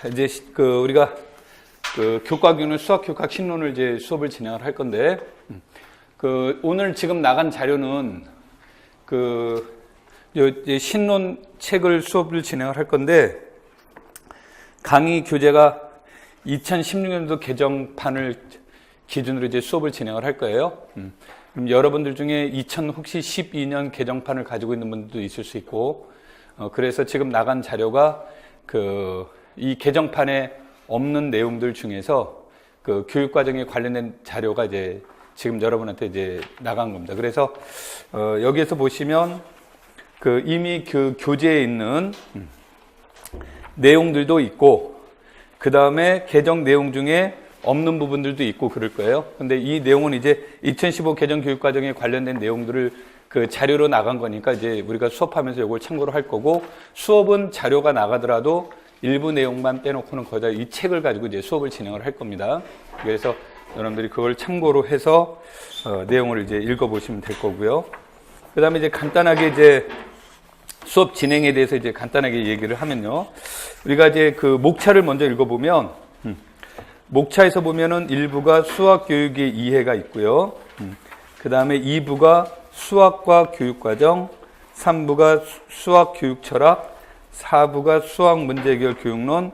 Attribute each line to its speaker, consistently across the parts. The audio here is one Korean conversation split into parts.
Speaker 1: 이제 우리가 교과교는 수학교과 신론을 이제 수업을 진행을 할 건데, 오늘 지금 나간 자료는 신론 책을 수업을 진행을 할 건데, 강의 교재가 2016년도 개정판을 기준으로 이제 수업을 진행을 할 거예요. 그럼 여러분들 중에 혹시 12년 개정판을 가지고 있는 분들도 있을 수 있고, 그래서 지금 나간 자료가 이 개정판에 없는 내용들 중에서 교육과정에 관련된 자료가 이제 지금 여러분한테 이제 나간 겁니다. 그래서 여기에서 보시면 이미 교재에 있는 내용들도 있고, 그 다음에 개정 내용 중에 없는 부분들도 있고 그럴 거예요. 근데 이 내용은 이제 2015 개정 교육과정에 관련된 내용들을 자료로 나간 거니까 이제 우리가 수업하면서 이걸 참고로 할 거고, 수업은 자료가 나가더라도 일부 내용만 빼놓고는 거의 다 이 책을 가지고 이제 수업을 진행을 할 겁니다. 그래서 여러분들이 그걸 참고로 해서 내용을 이제 읽어보시면 될 거고요. 그 다음에 이제 간단하게 이제 수업 진행에 대해서 이제 간단하게 얘기를 하면요. 우리가 이제 목차를 먼저 읽어보면, 목차에서 보면은 1부가 수학 교육의 이해가 있고요. 그 다음에 2부가 수학과 교육과정, 3부가 수학 교육 철학, 4부가 수학 문제 해결 교육론,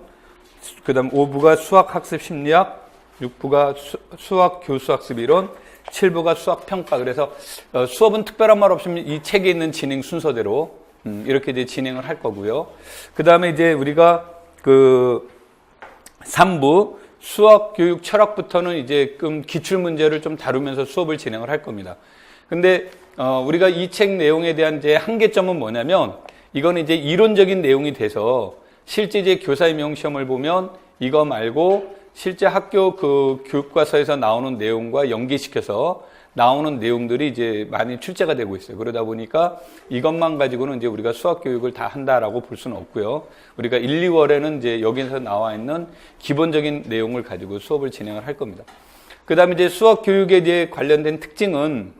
Speaker 1: 그 다음 5부가 수학 학습 심리학, 6부가 수학 교수 학습 이론, 7부가 수학 평가. 그래서 수업은 특별한 말 없이 이 책에 있는 진행 순서대로 이렇게 이제 진행을 할 거고요. 그 다음에 이제 우리가 3부 수학 교육 철학부터는 이제 기출 문제를 좀 다루면서 수업을 진행을 할 겁니다. 근데 우리가 이 책 내용에 대한 이제 한계점은 뭐냐면, 이거는 이제 이론적인 내용이 돼서 실제 이제 교사 임용 시험을 보면 이거 말고 실제 학교 교육과서에서 나오는 내용과 연계시켜서 나오는 내용들이 이제 많이 출제가 되고 있어요. 그러다 보니까 이것만 가지고는 이제 우리가 수학 교육을 다 한다라고 볼 수는 없고요. 우리가 1, 2월에는 이제 여기서 나와 있는 기본적인 내용을 가지고 수업을 진행을 할 겁니다. 그 다음에 이제 수학 교육에 이제 관련된 특징은,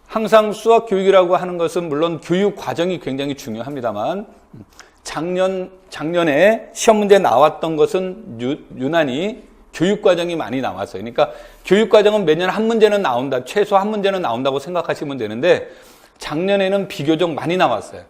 Speaker 1: 항상 수학 교육이라고 하는 것은 물론 교육 과정이 굉장히 중요합니다만, 작년에 시험 문제 나왔던 것은 유난히 교육 과정이 많이 나왔어요. 그러니까 교육 과정은 매년 한 문제는 나온다, 최소 한 문제는 나온다고 생각하시면 되는데, 작년에는 비교적 많이 나왔어요.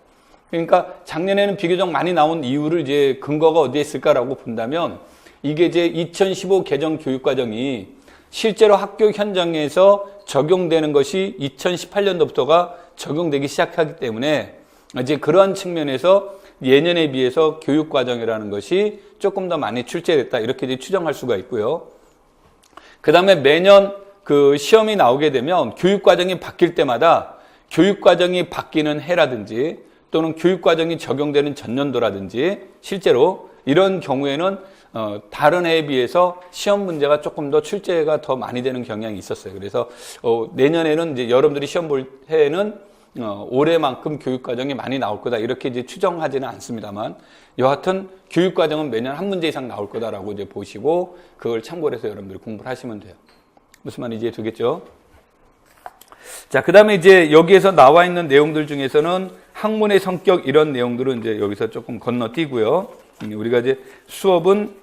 Speaker 1: 그러니까 작년에는 비교적 많이 나온 이유를 이제 근거가 어디에 있을까라고 본다면, 이게 이제 2015 개정 교육 과정이 실제로 학교 현장에서 적용되는 것이 2018년도부터가 적용되기 시작하기 때문에, 이제 그러한 측면에서 예년에 비해서 교육 과정이라는 것이 조금 더 많이 출제됐다, 이렇게 이제 추정할 수가 있고요. 그 다음에 매년 시험이 나오게 되면 교육 과정이 바뀔 때마다 교육 과정이 바뀌는 해라든지 또는 교육 과정이 적용되는 전년도라든지 실제로 이런 경우에는 다른 해에 비해서 시험 문제가 조금 더 출제가 더 많이 되는 경향이 있었어요. 그래서 내년에는 이제 여러분들이 시험 볼 해에는 올해만큼 교육과정이 많이 나올 거다, 이렇게 이제 추정하지는 않습니다만, 여하튼 교육과정은 매년 한 문제 이상 나올 거다라고 이제 보시고 그걸 참고를 해서 여러분들이 공부를 하시면 돼요. 무슨 말인지 이해 되겠죠? 자, 그 다음에 이제 여기에서 나와 있는 내용들 중에서는 학문의 성격, 이런 내용들은 이제 여기서 조금 건너뛰고요. 우리가 이제 수업은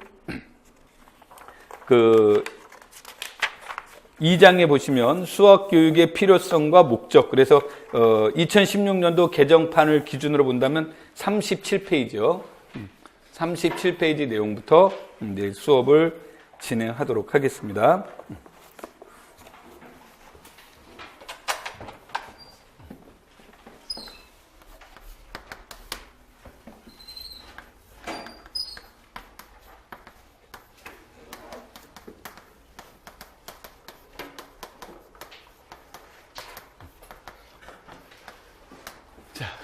Speaker 1: 2장에 보시면 수학 교육의 필요성과 목적, 그래서 2016년도 개정판을 기준으로 본다면 37페이지요. 37페이지 내용부터 이제 수업을 진행하도록 하겠습니다.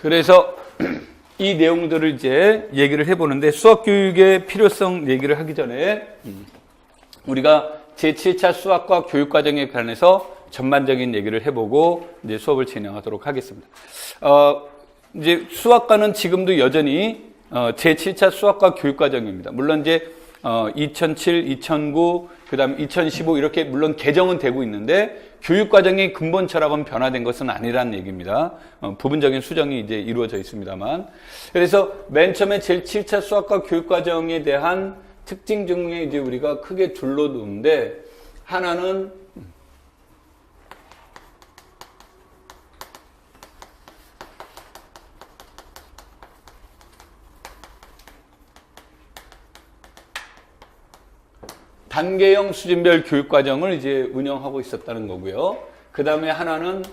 Speaker 1: 그래서 이 내용들을 이제 얘기를 해보는데, 수학 교육의 필요성 얘기를 하기 전에 우리가 제7차 수학과 교육과정에 관해서 전반적인 얘기를 해보고 이제 수업을 진행하도록 하겠습니다. 이제 수학과는 지금도 여전히 제7차 수학과 교육과정입니다. 물론 이제 2007, 2009, 그 다음 2015 이렇게 물론 개정은 되고 있는데, 교육과정의 근본 철학은 변화된 것은 아니라는 얘기입니다. 부분적인 수정이 이제 이루어져 있습니다만. 그래서 맨 처음에 제7차 수학과 교육과정에 대한 특징 중에 이제 우리가 크게 둘로 놓는데, 하나는 단계형 수준별 교육과정을 이제 운영하고 있었다는 거고요. 그 다음에 하나는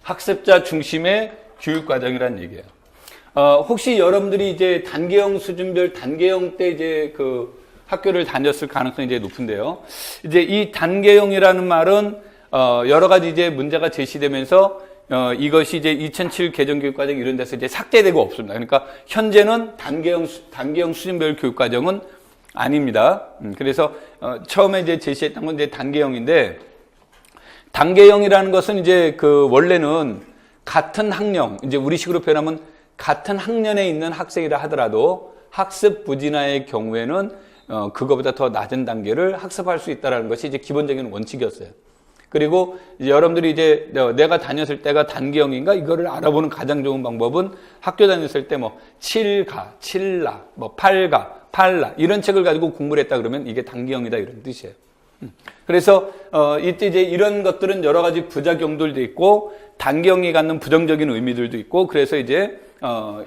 Speaker 1: 학습자 중심의 교육과정이라는 얘기예요. 혹시 여러분들이 이제 단계형 수준별 단계형 때 이제 그 학교를 다녔을 가능성이 이제 높은데요. 이제 이 단계형이라는 말은 여러 가지 이제 문제가 제시되면서 이것이 이제 2007 개정교육과정 이런 데서 이제 삭제되고 없습니다. 그러니까 현재는 단계형 수준별 교육과정은 아닙니다. 그래서 처음에 이제 제시했던 건 이제 단계형인데, 단계형이라는 것은 이제 그 원래는 같은 학년, 이제 우리식으로 표현하면 같은 학년에 있는 학생이라 하더라도 학습 부진화의 경우에는 그거보다 더 낮은 단계를 학습할 수 있다는 것이 이제 기본적인 원칙이었어요. 그리고 이제 여러분들이 이제 내가 다녔을 때가 단계형인가 이거를 알아보는 가장 좋은 방법은 학교 다녔을 때 뭐 7가, 7라, 뭐 8가, 8라 이런 책을 가지고 공부를 했다 그러면 이게 단계형이다 이런 뜻이에요. 그래서 이때 이제 이런 것들은 여러 가지 부작용들도 있고 단계형이 갖는 부정적인 의미들도 있고, 그래서 이제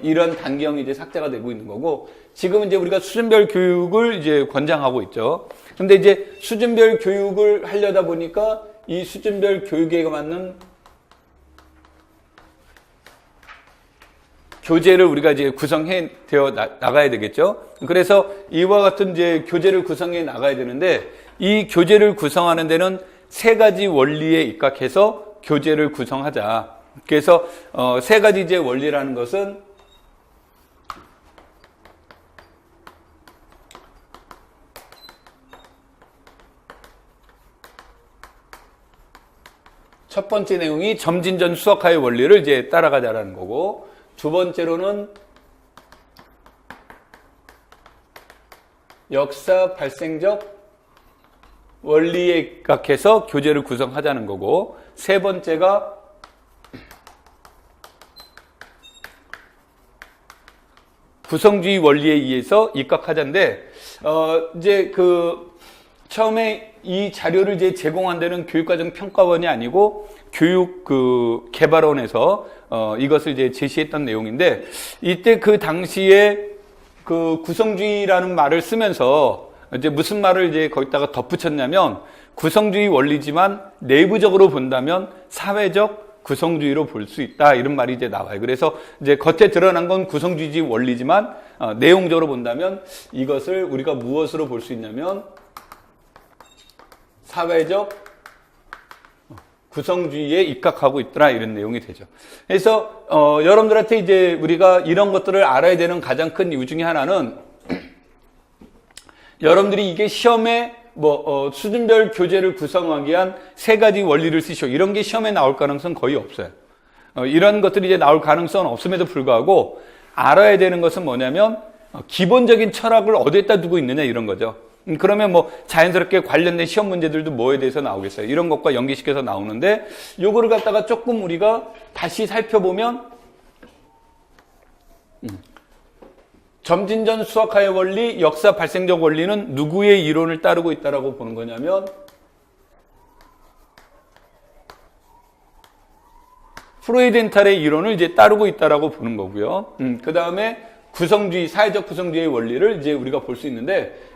Speaker 1: 이런 단계형이 이제 삭제가 되고 있는 거고, 지금 이제 우리가 수준별 교육을 이제 권장하고 있죠. 근데 이제 수준별 교육을 하려다 보니까 이 수준별 교육에 맞는 교재를 우리가 이제 구성해 나가야 되겠죠. 그래서 이와 같은 이제 교재를 구성해 나가야 되는데, 이 교재를 구성하는 데는 세 가지 원리에 입각해서 교재를 구성하자. 그래서 세 가지 이제 원리라는 것은 첫 번째 내용이 점진전 수학화의 원리를 이제 따라가자라는 거고, 두 번째로는 역사 발생적 원리에 입각해서 교재를 구성하자는 거고, 세 번째가 구성주의 원리에 의해서 입각하자인데, 이제 처음에 이 자료를 이제 제공한 데는 교육과정 평가원이 아니고 교육 개발원에서 이것을 이제 제시했던 내용인데, 이때 그 당시에 그 구성주의라는 말을 쓰면서 이제 무슨 말을 이제 거기다가 덧붙였냐면, 구성주의 원리지만 내부적으로 본다면 사회적 구성주의로 볼 수 있다 이런 말이 이제 나와요. 그래서 이제 겉에 드러난 건 구성주의 원리지만 내용적으로 본다면 이것을 우리가 무엇으로 볼 수 있냐면 사회적 구성주의에 입각하고 있더라 이런 내용이 되죠. 그래서 여러분들한테 이제 우리가 이런 것들을 알아야 되는 가장 큰 이유 중에 하나는 여러분들이 이게 시험에 수준별 교재를 구성하기 위한 세 가지 원리를 쓰시오 이런 게 시험에 나올 가능성은 거의 없어요. 이런 것들이 이제 나올 가능성은 없음에도 불구하고 알아야 되는 것은 뭐냐면 기본적인 철학을 어디에다 두고 있느냐 이런 거죠. 그러면 자연스럽게 관련된 시험 문제들도 뭐에 대해서 나오겠어요. 이런 것과 연계시켜서 나오는데, 요거를 갖다가 조금 우리가 다시 살펴보면 점진전 수학화의 원리, 역사 발생적 원리는 누구의 이론을 따르고 있다라고 보는 거냐면 프로이덴탈의 이론을 이제 따르고 있다라고 보는 거고요. 그 다음에 구성주의, 사회적 구성주의의 원리를 이제 우리가 볼 수 있는데,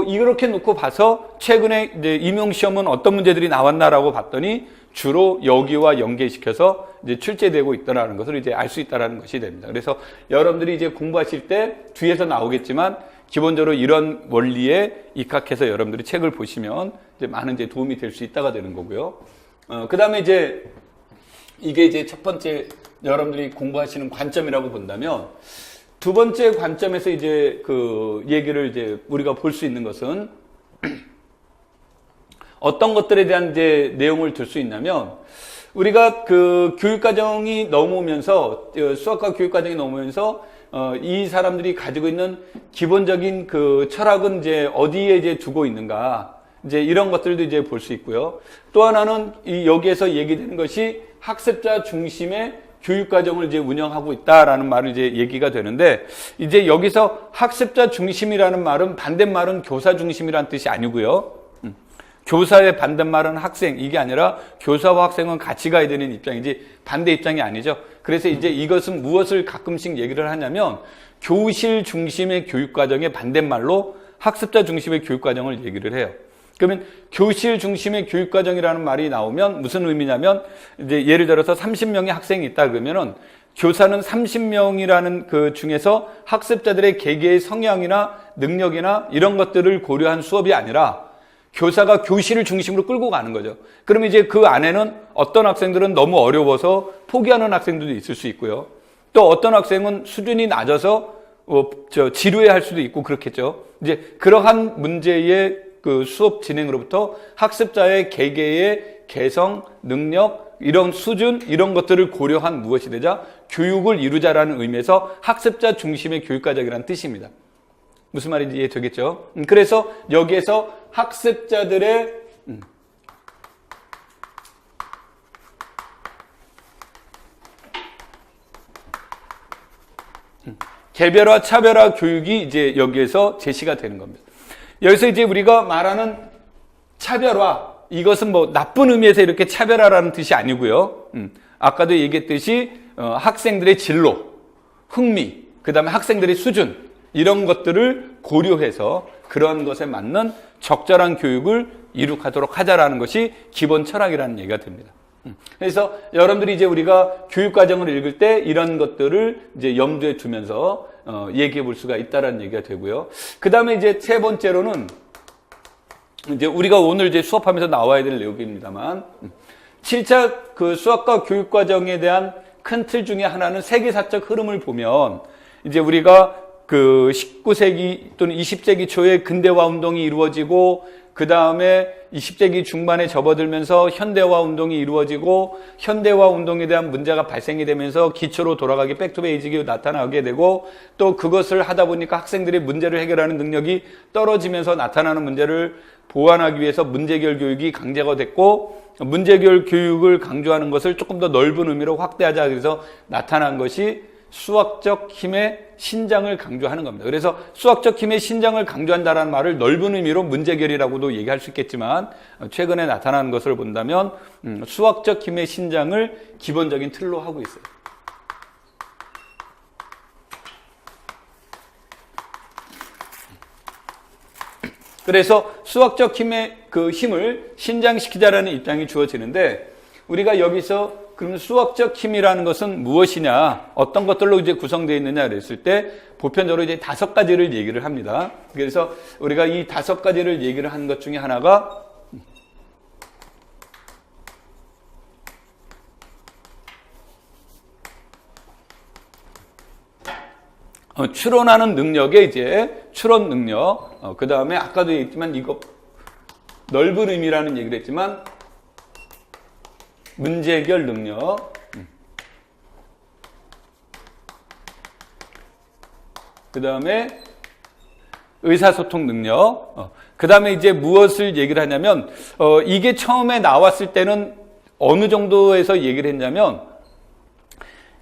Speaker 1: 이렇게 놓고 봐서 최근에 이제 임용시험은 어떤 문제들이 나왔나라고 봤더니 주로 여기와 연계시켜서 이제 출제되고 있다라는 것을 이제 알 수 있다라는 것이 됩니다. 그래서 여러분들이 이제 공부하실 때 뒤에서 나오겠지만 기본적으로 이런 원리에 입각해서 여러분들이 책을 보시면 이제 많은 이제 도움이 될 수 있다가 되는 거고요. 그 다음에 이제 이게 이제 첫 번째 여러분들이 공부하시는 관점이라고 본다면, 두 번째 관점에서 이제 그 얘기를 이제 우리가 볼 수 있는 것은 어떤 것들에 대한 이제 내용을 들 수 있냐면, 우리가 그 교육과정이 넘어오면서, 수학과 교육과정이 넘어오면서, 이 사람들이 가지고 있는 기본적인 그 철학은 이제 어디에 이제 두고 있는가. 이제 이런 것들도 이제 볼 수 있고요. 또 하나는 여기에서 얘기되는 것이 학습자 중심의 교육과정을 이제 운영하고 있다라는 말을 이제 얘기가 되는데, 이제 여기서 학습자 중심이라는 말은 반대말은 교사 중심이라는 뜻이 아니고요. 교사의 반대말은 학생, 이게 아니라 교사와 학생은 같이 가야 되는 입장이지 반대 입장이 아니죠. 그래서 이제 이것은 무엇을 가끔씩 얘기를 하냐면 교실 중심의 교육과정의 반대말로 학습자 중심의 교육과정을 얘기를 해요. 그러면 교실 중심의 교육과정이라는 말이 나오면 무슨 의미냐면, 이제 예를 들어서 30명의 학생이 있다 그러면은 교사는 30명이라는 그 중에서 학습자들의 개개의 성향이나 능력이나 이런 것들을 고려한 수업이 아니라 교사가 교실을 중심으로 끌고 가는 거죠. 그럼 이제 그 안에는 어떤 학생들은 너무 어려워서 포기하는 학생들도 있을 수 있고요. 또 어떤 학생은 수준이 낮아서 지루해할 수도 있고 그렇겠죠. 이제 그러한 문제의 그 수업 진행으로부터 학습자의 개개의 개성, 능력, 이런 수준, 이런 것들을 고려한 무엇이 되자 교육을 이루자라는 의미에서 학습자 중심의 교육과정이라는 뜻입니다. 무슨 말인지 이해되겠죠? 그래서 여기에서 학습자들의 개별화, 차별화 교육이 이제 여기에서 제시가 되는 겁니다. 여기서 이제 우리가 말하는 차별화, 이것은 뭐 나쁜 의미에서 이렇게 차별화라는 뜻이 아니고요. 아까도 얘기했듯이 학생들의 진로, 흥미, 그 다음에 학생들의 수준, 이런 것들을 고려해서 그런 것에 맞는 적절한 교육을 이룩하도록 하자라는 것이 기본 철학이라는 얘기가 됩니다. 그래서 여러분들이 이제 우리가 교육과정을 읽을 때 이런 것들을 이제 염두에 두면서 얘기해 볼 수가 있다라는 얘기가 되고요. 그 다음에 이제 세 번째로는 이제 우리가 오늘 이제 수업하면서 나와야 될 내용입니다만, 7차 그 수학과 교육과정에 대한 큰 틀 중에 하나는 세계사적 흐름을 보면, 이제 우리가 그 19세기 또는 20세기 초에 근대화 운동이 이루어지고, 그 다음에 20세기 중반에 접어들면서 현대화 운동이 이루어지고, 현대화 운동에 대한 문제가 발생이 되면서 기초로 돌아가기 백투베이직이 나타나게 되고, 또 그것을 하다 보니까 학생들의 문제를 해결하는 능력이 떨어지면서 나타나는 문제를 보완하기 위해서 문제해결 교육이 강제가 됐고, 문제해결 교육을 강조하는 것을 조금 더 넓은 의미로 확대하자 해서 나타난 것이 수학적 힘의 신장을 강조하는 겁니다. 그래서 수학적 힘의 신장을 강조한다는 말을 넓은 의미로 문제해결이라고도 얘기할 수 있겠지만, 최근에 나타나는 것을 본다면 수학적 힘의 신장을 기본적인 틀로 하고 있어요. 그래서 수학적 힘의 그 힘을 신장시키자라는 입장이 주어지는데, 우리가 여기서 그러면 수학적 힘이라는 것은 무엇이냐, 어떤 것들로 이제 구성되어 있느냐 그랬을 때 보편적으로 이제 5가지를 얘기를 합니다. 그래서 우리가 이 5가지를 얘기를 한 것 중에 하나가 추론하는 능력의 이제 추론 능력, 그 다음에 아까도 얘기했지만 이거 넓은 의미라는 얘기를 했지만 문제 해결 능력, 그 다음에 의사소통 능력, 그 다음에 이제 무엇을 얘기를 하냐면, 이게 처음에 나왔을 때는 어느 정도에서 얘기를 했냐면,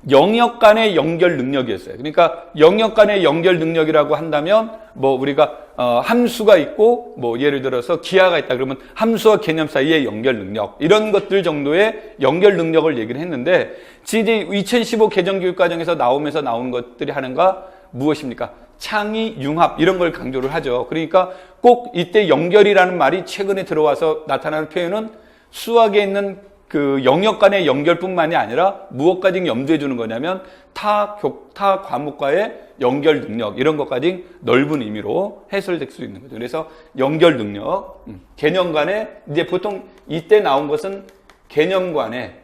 Speaker 1: 영역 간의 연결 능력이었어요. 그러니까 영역 간의 연결 능력이라고 한다면, 뭐 우리가 함수가 있고, 뭐 예를 들어서 기하가 있다 그러면 함수와 개념 사이의 연결 능력, 이런 것들 정도의 연결 능력을 얘기를 했는데, 이제 2015 개정교육과정에서 나오면서 나온 것들이 하는가 무엇입니까? 창의, 융합, 이런 걸 강조를 하죠. 그러니까 꼭 이때 연결이라는 말이 최근에 들어와서 나타나는 표현은 수학에 있는 그 영역 간의 연결뿐만이 아니라 무엇까지 염두해 주는 거냐면 타 과목과의 연결 능력, 이런 것까지 넓은 의미로 해설될 수 있는 거죠. 그래서 연결 능력, 개념 간의, 이제 보통 이때 나온 것은 개념 간의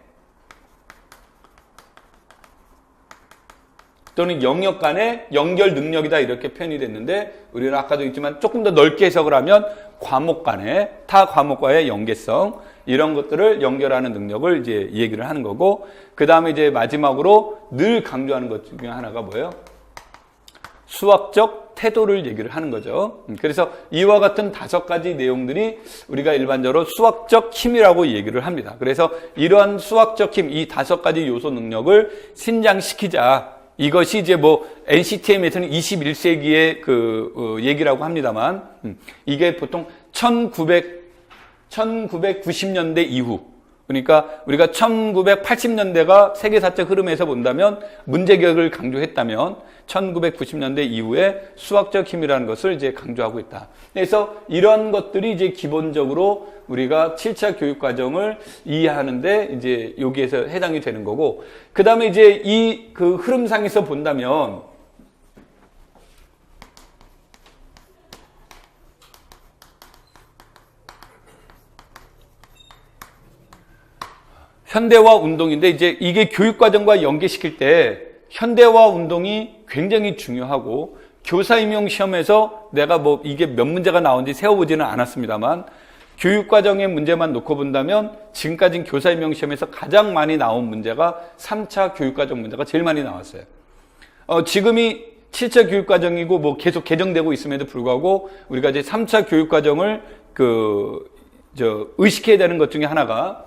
Speaker 1: 또는 영역 간의 연결 능력이다 이렇게 표현이 됐는데 우리는 아까도 있지만 조금 더 넓게 해석을 하면 과목 간의 타 과목과의 연계성 이런 것들을 연결하는 능력을 이제 얘기를 하는 거고 그 다음에 이제 마지막으로 늘 강조하는 것 중에 하나가 뭐예요? 수학적 태도를 얘기를 하는 거죠. 그래서 이와 같은 5가지 내용들이 우리가 일반적으로 수학적 힘이라고 얘기를 합니다. 그래서 이러한 수학적 힘, 이 5가지 요소 능력을 신장시키자. 이것이 이제 뭐 NCTM에서는 21세기의 그 얘기라고 합니다만 이게 보통 1990년대 이후 그러니까 우리가 1980년대가 세계사적 흐름에서 본다면 문제개혁을 강조했다면 1990년대 이후에 수학적 힘이라는 것을 이제 강조하고 있다. 그래서 이런 것들이 이제 기본적으로 우리가 7차 교육 과정을 이해하는데 이제 여기에서 해당이 되는 거고, 그 다음에 이제 이 그 흐름상에서 본다면 현대화 운동인데 이제 이게 교육과정과 연계시킬 때 현대화 운동이 굉장히 중요하고 교사 임용 시험에서 내가 뭐 이게 몇 문제가 나온지 세워보지는 않았습니다만 교육과정의 문제만 놓고 본다면 지금까지 교사 임용 시험에서 가장 많이 나온 문제가 3차 교육과정 문제가 제일 많이 나왔어요. 지금이 7차 교육과정이고 뭐 계속 개정되고 있음에도 불구하고 우리가 이제 3차 교육과정을 의식해야 되는 것 중에 하나가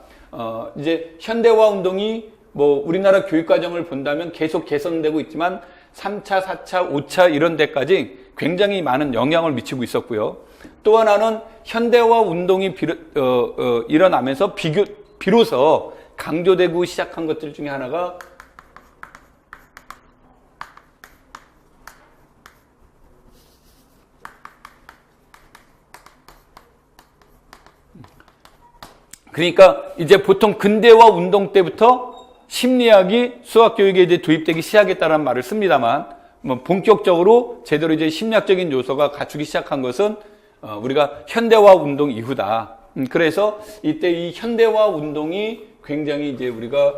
Speaker 1: 이제 현대화 운동이 뭐 우리나라 교육과정을 본다면 계속 개선되고 있지만 3차, 4차, 5차 이런 데까지 굉장히 많은 영향을 미치고 있었고요. 또 하나는 현대화 운동이 일어나면서 비로소 강조되고 시작한 것들 중에 하나가 그러니까 이제 보통 근대화 운동 때부터 심리학이 수학교육에 이제 도입되기 시작했다는 말을 씁니다만, 뭐 본격적으로 제대로 이제 심리학적인 요소가 갖추기 시작한 것은 우리가 현대화 운동 이후다. 그래서 이때 이 현대화 운동이 굉장히 이제 우리가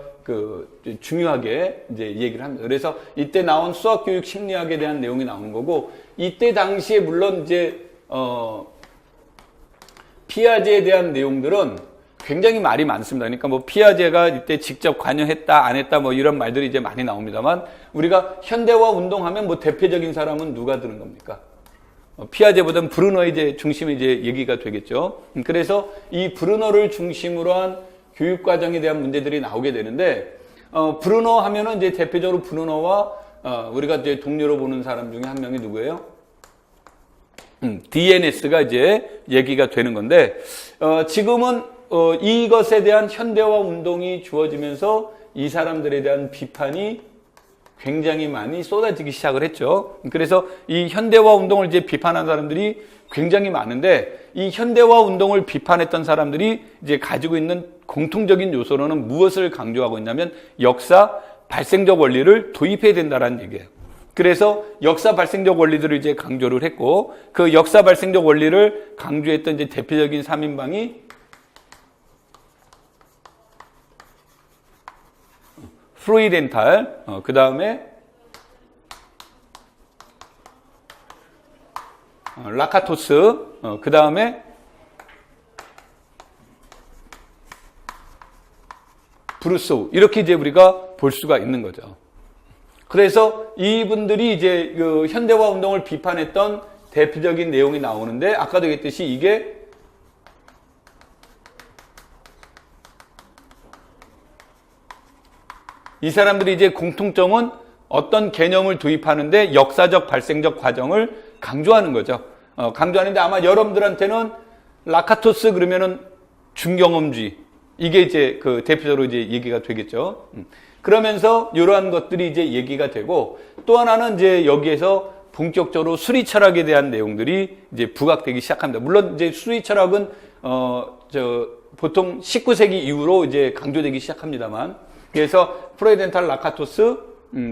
Speaker 1: 중요하게 이제 얘기를 합니다. 그래서 이때 나온 수학교육 심리학에 대한 내용이 나오는 거고, 이때 당시에 물론 이제 피아제에 대한 내용들은 굉장히 말이 많습니다. 그러니까 뭐 피아제가 이때 직접 관여했다, 안 했다, 뭐 이런 말들이 이제 많이 나옵니다만, 우리가 현대화 운동하면 뭐 대표적인 사람은 누가 드는 겁니까? 피아제보다는 브루너의 이제 중심에 이제 얘기가 되겠죠. 그래서 이 브루너를 중심으로 한 교육 과정에 대한 문제들이 나오게 되는데, 브루너 하면은 이제 대표적으로 브루너와 우리가 이제 동료로 보는 사람 중에 한 명이 누구예요? DNS가 이제 얘기가 되는 건데, 지금은 이것에 대한 현대화 운동이 주어지면서 이 사람들에 대한 비판이 굉장히 많이 쏟아지기 시작을 했죠. 그래서 이 현대화 운동을 이제 비판한 사람들이 굉장히 많은데, 이 현대화 운동을 비판했던 사람들이 이제 가지고 있는 공통적인 요소로는 무엇을 강조하고 있냐면 역사 발생적 원리를 도입해야 된다는 얘기예요. 그래서 역사 발생적 원리들을 이제 강조를 했고, 그 역사 발생적 원리를 강조했던 이제 대표적인 3인방이 프로이덴탈, 그 다음에 라카토스, 그 다음에 브루소우, 이렇게 이제 우리가 볼 수가 있는 거죠. 그래서 이분들이 이제 그 현대화 운동을 비판했던 대표적인 내용이 나오는데, 아까도 얘기했듯이 이게 이 사람들이 이제 공통점은 어떤 개념을 도입하는데 역사적 발생적 과정을 강조하는 거죠. 강조하는데 아마 여러분들한테는 라카토스 그러면은 중경험주의, 이게 이제 그 대표적으로 이제 얘기가 되겠죠. 그러면서 이러한 것들이 이제 얘기가 되고, 또 하나는 이제 여기에서 본격적으로 수리 철학에 대한 내용들이 이제 부각되기 시작합니다. 물론 이제 수리 철학은 보통 19세기 이후로 이제 강조되기 시작합니다만, 그래서 프로이덴탈, 라카토스,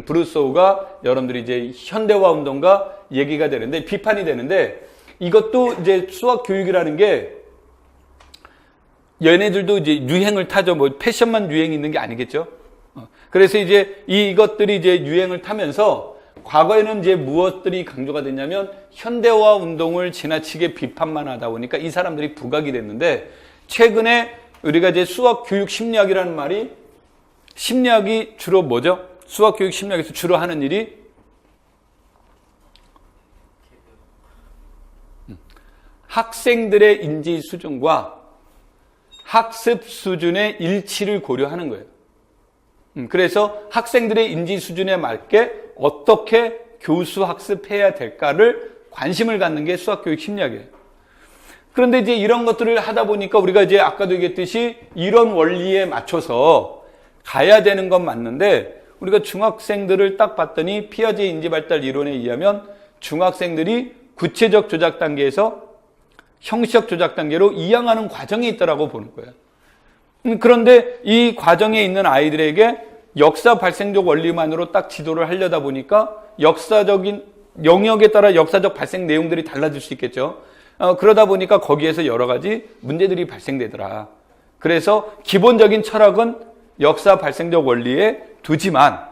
Speaker 1: 브루소우가 여러분들이 이제 현대화 운동과 얘기가 되는데, 비판이 되는데, 이것도 이제 수학 교육이라는 게 얘네들도 이제 유행을 타죠. 뭐 패션만 유행이 있는 게 아니겠죠. 그래서 이제 이것들이 이제 유행을 타면서 과거에는 이제 무엇들이 강조가 됐냐면 현대화 운동을 지나치게 비판만 하다 보니까 이 사람들이 부각이 됐는데, 최근에 우리가 이제 수학 교육 심리학이라는 말이, 심리학이 주로 뭐죠? 수학 교육 심리학에서 주로 하는 일이 학생들의 인지 수준과 학습 수준의 일치를 고려하는 거예요. 그래서 학생들의 인지 수준에 맞게 어떻게 교수 학습해야 될까를 관심을 갖는 게 수학교육 심리학이에요. 그런데 이제 이런 것들을 하다 보니까 우리가 이제 아까도 얘기했듯이 이런 원리에 맞춰서 가야 되는 건 맞는데, 우리가 중학생들을 딱 봤더니 피아제 인지발달 이론에 의하면 중학생들이 구체적 조작 단계에서 형식적 조작 단계로 이양하는 과정에 있다라고 보는 거예요. 그런데 이 과정에 있는 아이들에게 역사 발생적 원리만으로 딱 지도를 하려다 보니까 역사적인 영역에 따라 역사적 발생 내용들이 달라질 수 있겠죠. 그러다 보니까 거기에서 여러 가지 문제들이 발생되더라. 그래서 기본적인 철학은 역사 발생적 원리에 두지만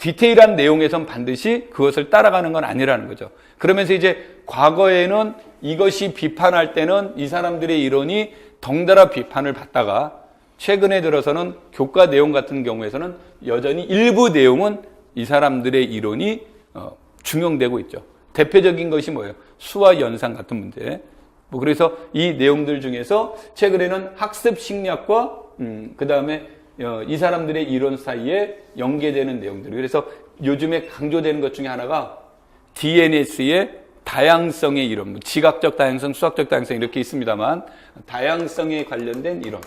Speaker 1: 디테일한 내용에선 반드시 그것을 따라가는 건 아니라는 거죠. 그러면서 이제 과거에는 이것이 비판할 때는 이 사람들의 이론이 덩달아 비판을 받다가 최근에 들어서는 교과 내용 같은 경우에서는 여전히 일부 내용은 이 사람들의 이론이 중용되고 있죠. 대표적인 것이 뭐예요? 수와 연상 같은 문제. 그래서 이 내용들 중에서 최근에는 학습 심리학과 그 다음에 이 사람들의 이론 사이에 연계되는 내용들. 그래서 요즘에 강조되는 것 중에 하나가 DNS의 다양성의 이론, 지각적 다양성, 수학적 다양성 이렇게 있습니다만, 다양성에 관련된 이론.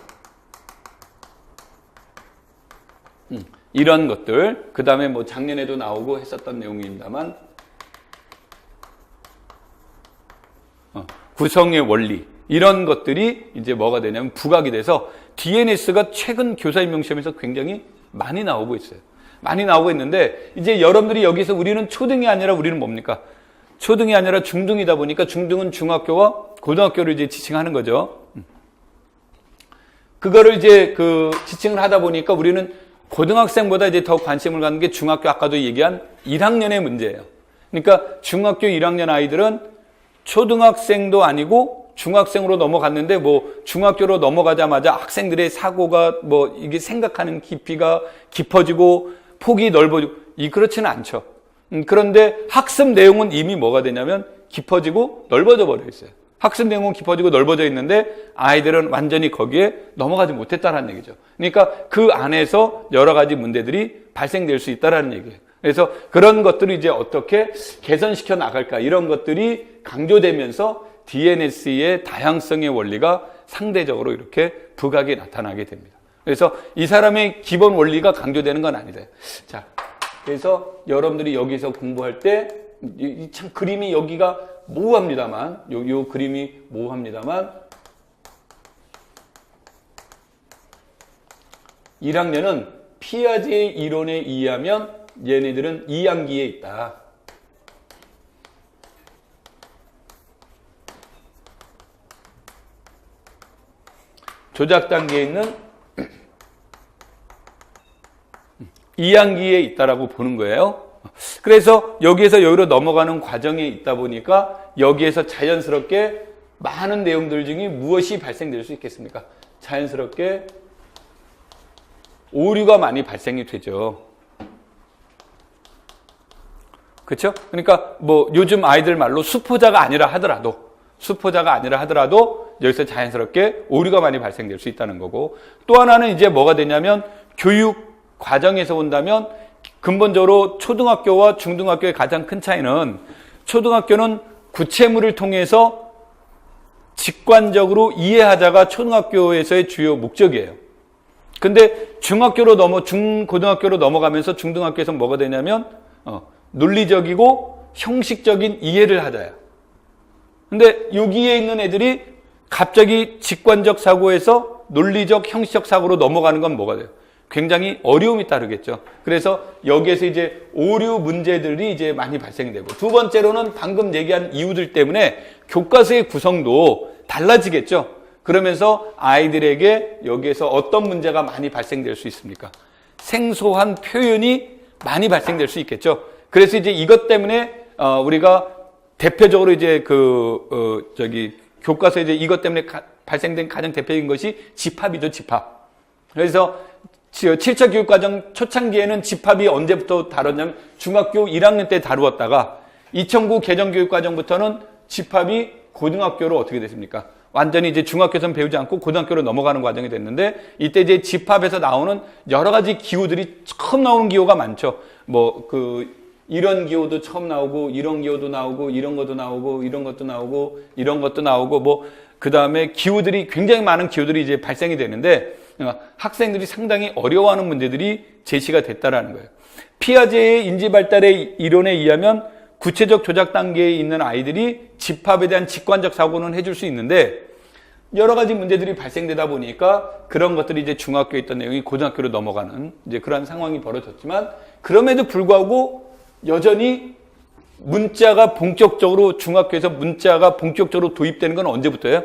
Speaker 1: 이런 것들, 그 다음에 뭐 작년에도 나오고 했었던 내용입니다만, 구성의 원리, 이런 것들이 이제 뭐가 되냐면 부각이 돼서 DNS가 최근 교사 임용 시험에서 굉장히 많이 나오고 있어요. 많이 나오고 있는데, 이제 여러분들이 여기서 우리는 초등이 아니라 우리는 뭡니까? 초등이 아니라 중등이다 보니까 중등은 중학교와 고등학교를 이제 지칭하는 거죠. 그거를 이제 지칭을 하다 보니까 우리는 고등학생보다 이제 더 관심을 갖는 게 중학교, 아까도 얘기한 1학년의 문제예요. 그러니까 중학교 1학년 아이들은 초등학생도 아니고 중학생으로 넘어갔는데, 뭐 중학교로 넘어가자마자 학생들의 사고가 뭐 이게 생각하는 깊이가 깊어지고 폭이 넓어지고 그렇지는 않죠. 그런데 학습 내용은 이미 뭐가 되냐면 깊어지고 넓어져 버려 있어요. 학습 내용은 깊어지고 넓어져 있는데 아이들은 완전히 거기에 넘어가지 못했다는 얘기죠. 그러니까 그 안에서 여러 가지 문제들이 발생될 수 있다는 얘기예요. 그래서 그런 것들을 이제 어떻게 개선시켜 나갈까, 이런 것들이 강조되면서 DNS의 다양성의 원리가 상대적으로 이렇게 부각이 나타나게 됩니다. 그래서 이 사람의 기본 원리가 강조되는 건 아니다. 자, 그래서 여러분들이 여기서 공부할 때 참 그림이 여기가 모호합니다만, 요 그림이 모호합니다만 1학년은 피아제의 이론에 의하면 얘네들은 2학기에 있다. 조작 단계에 있는 2학기에 있다라고 보는 거예요. 그래서 여기에서 여기로 넘어가는 과정에 있다 보니까 여기에서 자연스럽게 많은 내용들 중에 무엇이 발생될 수 있겠습니까? 자연스럽게 오류가 많이 발생이 되죠. 그렇죠? 그러니까 뭐 요즘 아이들 말로 수포자가 아니라 하더라도 여기서 자연스럽게 오류가 많이 발생될 수 있다는 거고, 또 하나는 이제 뭐가 되냐면 교육 과정에서 본다면 근본적으로 초등학교와 중등학교의 가장 큰 차이는, 초등학교는 구체물을 통해서 직관적으로 이해하자가 초등학교에서의 주요 목적이에요. 근데 고등학교로 넘어가면서 중등학교에서 뭐가 되냐면 논리적이고 형식적인 이해를 하자야. 근데 여기에 있는 애들이 갑자기 직관적 사고에서 논리적 형식적 사고로 넘어가는 건 뭐가 돼요? 굉장히 어려움이 따르겠죠. 그래서 여기에서 이제 오류 문제들이 이제 많이 발생이 되고, 두 번째로는 방금 얘기한 이유들 때문에 교과서의 구성도 달라지겠죠. 그러면서 아이들에게 여기에서 어떤 문제가 많이 발생될 수 있습니까? 생소한 표현이 많이 발생될 수 있겠죠. 그래서 이제 이것 때문에 우리가 대표적으로 이제 교과서에 이제 이것 때문에 발생된 가장 대표적인 것이 집합이죠, 집합. 그래서 7차 교육과정 초창기에는 집합이 언제부터 다뤘냐면 중학교 1학년 때 다루었다가 2009 개정교육과정부터는 집합이 고등학교로 어떻게 됐습니까? 완전히 이제 중학교에서는 배우지 않고 고등학교로 넘어가는 과정이 됐는데 이때 이제 집합에서 나오는 여러 가지 기호들이 처음 나오는 기호가 많죠. 이런 기호도 처음 나오고 이런 기호도 나오고 이런 것도 나오고 이런 것도 나오고 이런 것도 나오고 그 다음에 기호들이 굉장히 많은 기호들이 이제 발생이 되는데 학생들이 상당히 어려워하는 문제들이 제시가 됐다라는 거예요. 피아제의 인지발달의 이론에 의하면 구체적 조작 단계에 있는 아이들이 집합에 대한 직관적 사고는 해줄 수 있는데 여러 가지 문제들이 발생되다 보니까 그런 것들이 이제 중학교에 있던 내용이 고등학교로 넘어가는 이제 그런 상황이 벌어졌지만 그럼에도 불구하고 여전히 문자가 본격적으로 중학교에서 문자가 본격적으로 도입되는 건 언제부터예요?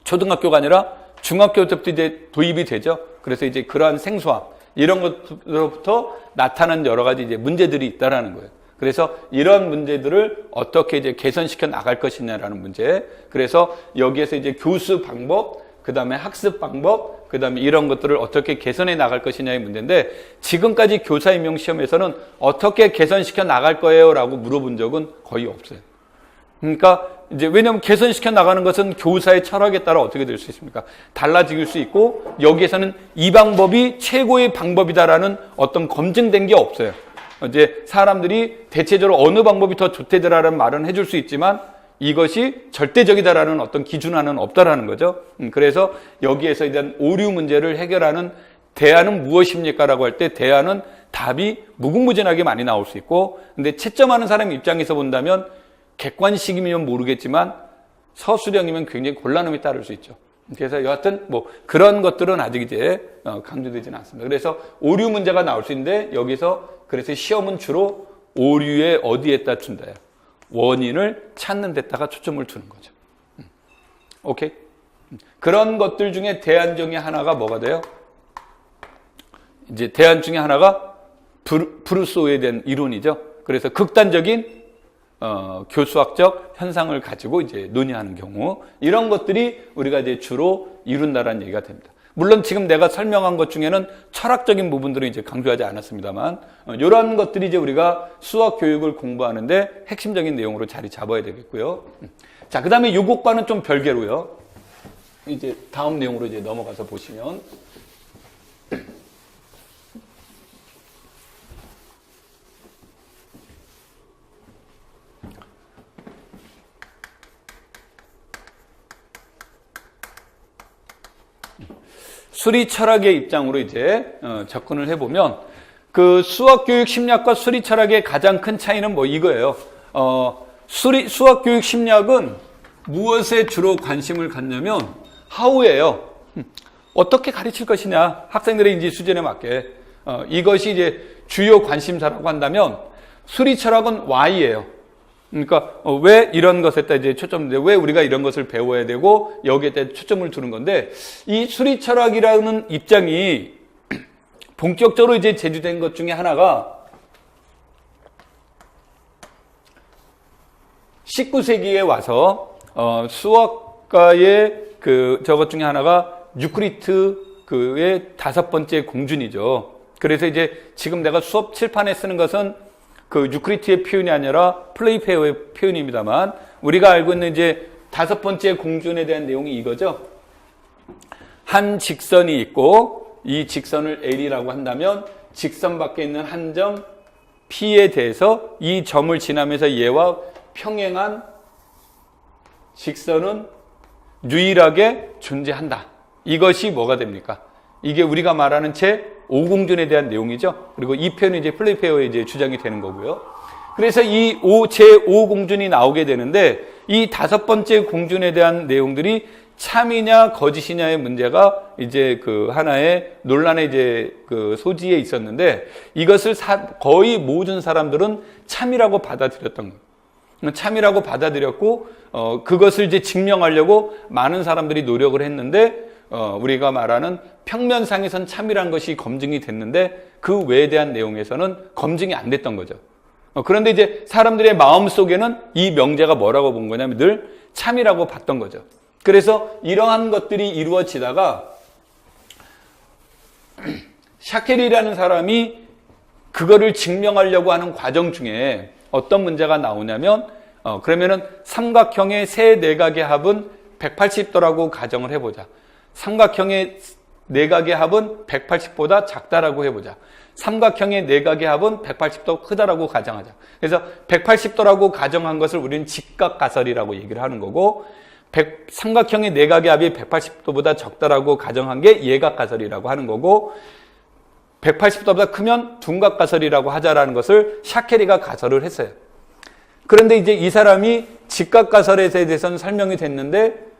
Speaker 1: 초등학교가 아니라 중학교부터 이제 도입이 되죠. 그래서 이제 그러한 생소함 이런 것으로부터 나타난 여러 가지 이제 문제들이 있다라는 거예요. 그래서 이런 문제들을 어떻게 이제 개선시켜 나갈 것이냐라는 문제. 그래서 여기에서 이제 교수 방법, 그 다음에 학습 방법, 그 다음에 이런 것들을 어떻게 개선해 나갈 것이냐의 문제인데 지금까지 교사 임용 시험에서는 어떻게 개선시켜 나갈 거예요? 라고 물어본 적은 거의 없어요. 그러니까 이제 왜냐하면 개선시켜 나가는 것은 교사의 철학에 따라 어떻게 될 수 있습니까? 달라질 수 있고 여기에서는 이 방법이 최고의 방법이다라는 어떤 검증된 게 없어요. 이제 사람들이 대체적으로 어느 방법이 더 좋대더라라는 말은 해줄 수 있지만 이것이 절대적이다라는 어떤 기준화는 없다라는 거죠. 그래서 여기에서 대한 오류 문제를 해결하는 대안은 무엇입니까? 라고 할 때 대안은 답이 무궁무진하게 많이 나올 수 있고 근데 채점하는 사람 입장에서 본다면 객관식이면 모르겠지만 서술형이면 굉장히 곤란함이 따를 수 있죠. 그래서 여하튼 그런 것들은 아직 이제 강조되지는 않습니다. 그래서 오류 문제가 나올 수 있는데 여기서 그래서 시험은 주로 오류의 어디에다 둔다요? 원인을 찾는 데다가 초점을 두는 거죠. 오케이? 그런 것들 중에 대안 중에 하나가 뭐가 돼요? 이제 대안 중에 하나가 브루소에 대한 이론이죠. 그래서 극단적인 교수학적 현상을 가지고 이제 논의하는 경우 이런 것들이 우리가 이제 주로 이룬다라는 얘기가 됩니다. 물론 지금 내가 설명한 것 중에는 철학적인 부분들을 이제 강조하지 않았습니다만 이런 것들이 이제 우리가 수학 교육을 공부하는데 핵심적인 내용으로 자리 잡아야 되겠고요. 자, 그다음에 이것과는 좀 별개로요. 이제 다음 내용으로 이제 넘어가서 보시면 수리 철학의 입장으로 이제 접근을 해보면 그 수학 교육 심리학과 수리 철학의 가장 큰 차이는 이거예요. 수학 교육 심리학은 무엇에 주로 관심을 갖냐면 how예요. 어떻게 가르칠 것이냐, 학생들의 인지 수준에 맞게 이것이 이제 주요 관심사라고 한다면 수리 철학은 why예요. 그러니까 왜 이런 것에다 이제 왜 우리가 이런 것을 배워야 되고 여기에 대해 초점을 두는 건데 이 수리 철학이라는 입장이 본격적으로 이제 제주된 것 중에 하나가 19세기에 와서 수학가의 저것 중에 하나가 유크리트의 5번째 공준이죠. 그래서 이제 지금 내가 수업 칠판에 쓰는 것은 그 유크리트의 표현이 아니라 플레이페어의 표현입니다만 우리가 알고 있는 이제 5번째 공준에 대한 내용이 이거죠. 한 직선이 있고 이 직선을 L이라고 한다면 직선 밖에 있는 한 점 P에 대해서 이 점을 지나면서 얘와 평행한 직선은 유일하게 존재한다. 이것이 뭐가 됩니까? 이게 우리가 말하는 제5공준에 대한 내용이죠. 그리고 이 표현이 이제 플레이페어의 이제 주장이 되는 거고요. 그래서 이 제5공준이 나오게 되는데 이 5번째 공준에 대한 내용들이 참이냐 거짓이냐의 문제가 이제 그 하나의 논란의 이제 그 소지에 있었는데 이것을 거의 모든 사람들은 참이라고 받아들였던 거예요. 참이라고 받아들였고 그것을 이제 증명하려고 많은 사람들이 노력을 했는데 우리가 말하는 평면상에선 참이란 것이 검증이 됐는데 그 외에 대한 내용에서는 검증이 안 됐던 거죠. 그런데 이제 사람들의 마음 속에는 이 명제가 뭐라고 본 거냐면 늘 참이라고 봤던 거죠. 그래서 이러한 것들이 이루어지다가 샤켈이라는 사람이 그거를 증명하려고 하는 과정 중에 어떤 문제가 나오냐면 그러면은 삼각형의 세 내각의 합은 180도라고 가정을 해보자. 삼각형의 내각의 합은 180보다 작다라고 해보자. 삼각형의 내각의 합은 180도 크다라고 가정하자. 그래서 180도라고 가정한 것을 우리는 직각가설이라고 얘기를 하는 거고, 삼각형의 내각의 합이 180도보다 적다라고 가정한 게 예각가설이라고 하는 거고, 180도보다 크면 둔각가설이라고 하자라는 것을 샤케리가 가설을 했어요. 그런데 이제 이 사람이 직각가설에 대해서는 설명이 됐는데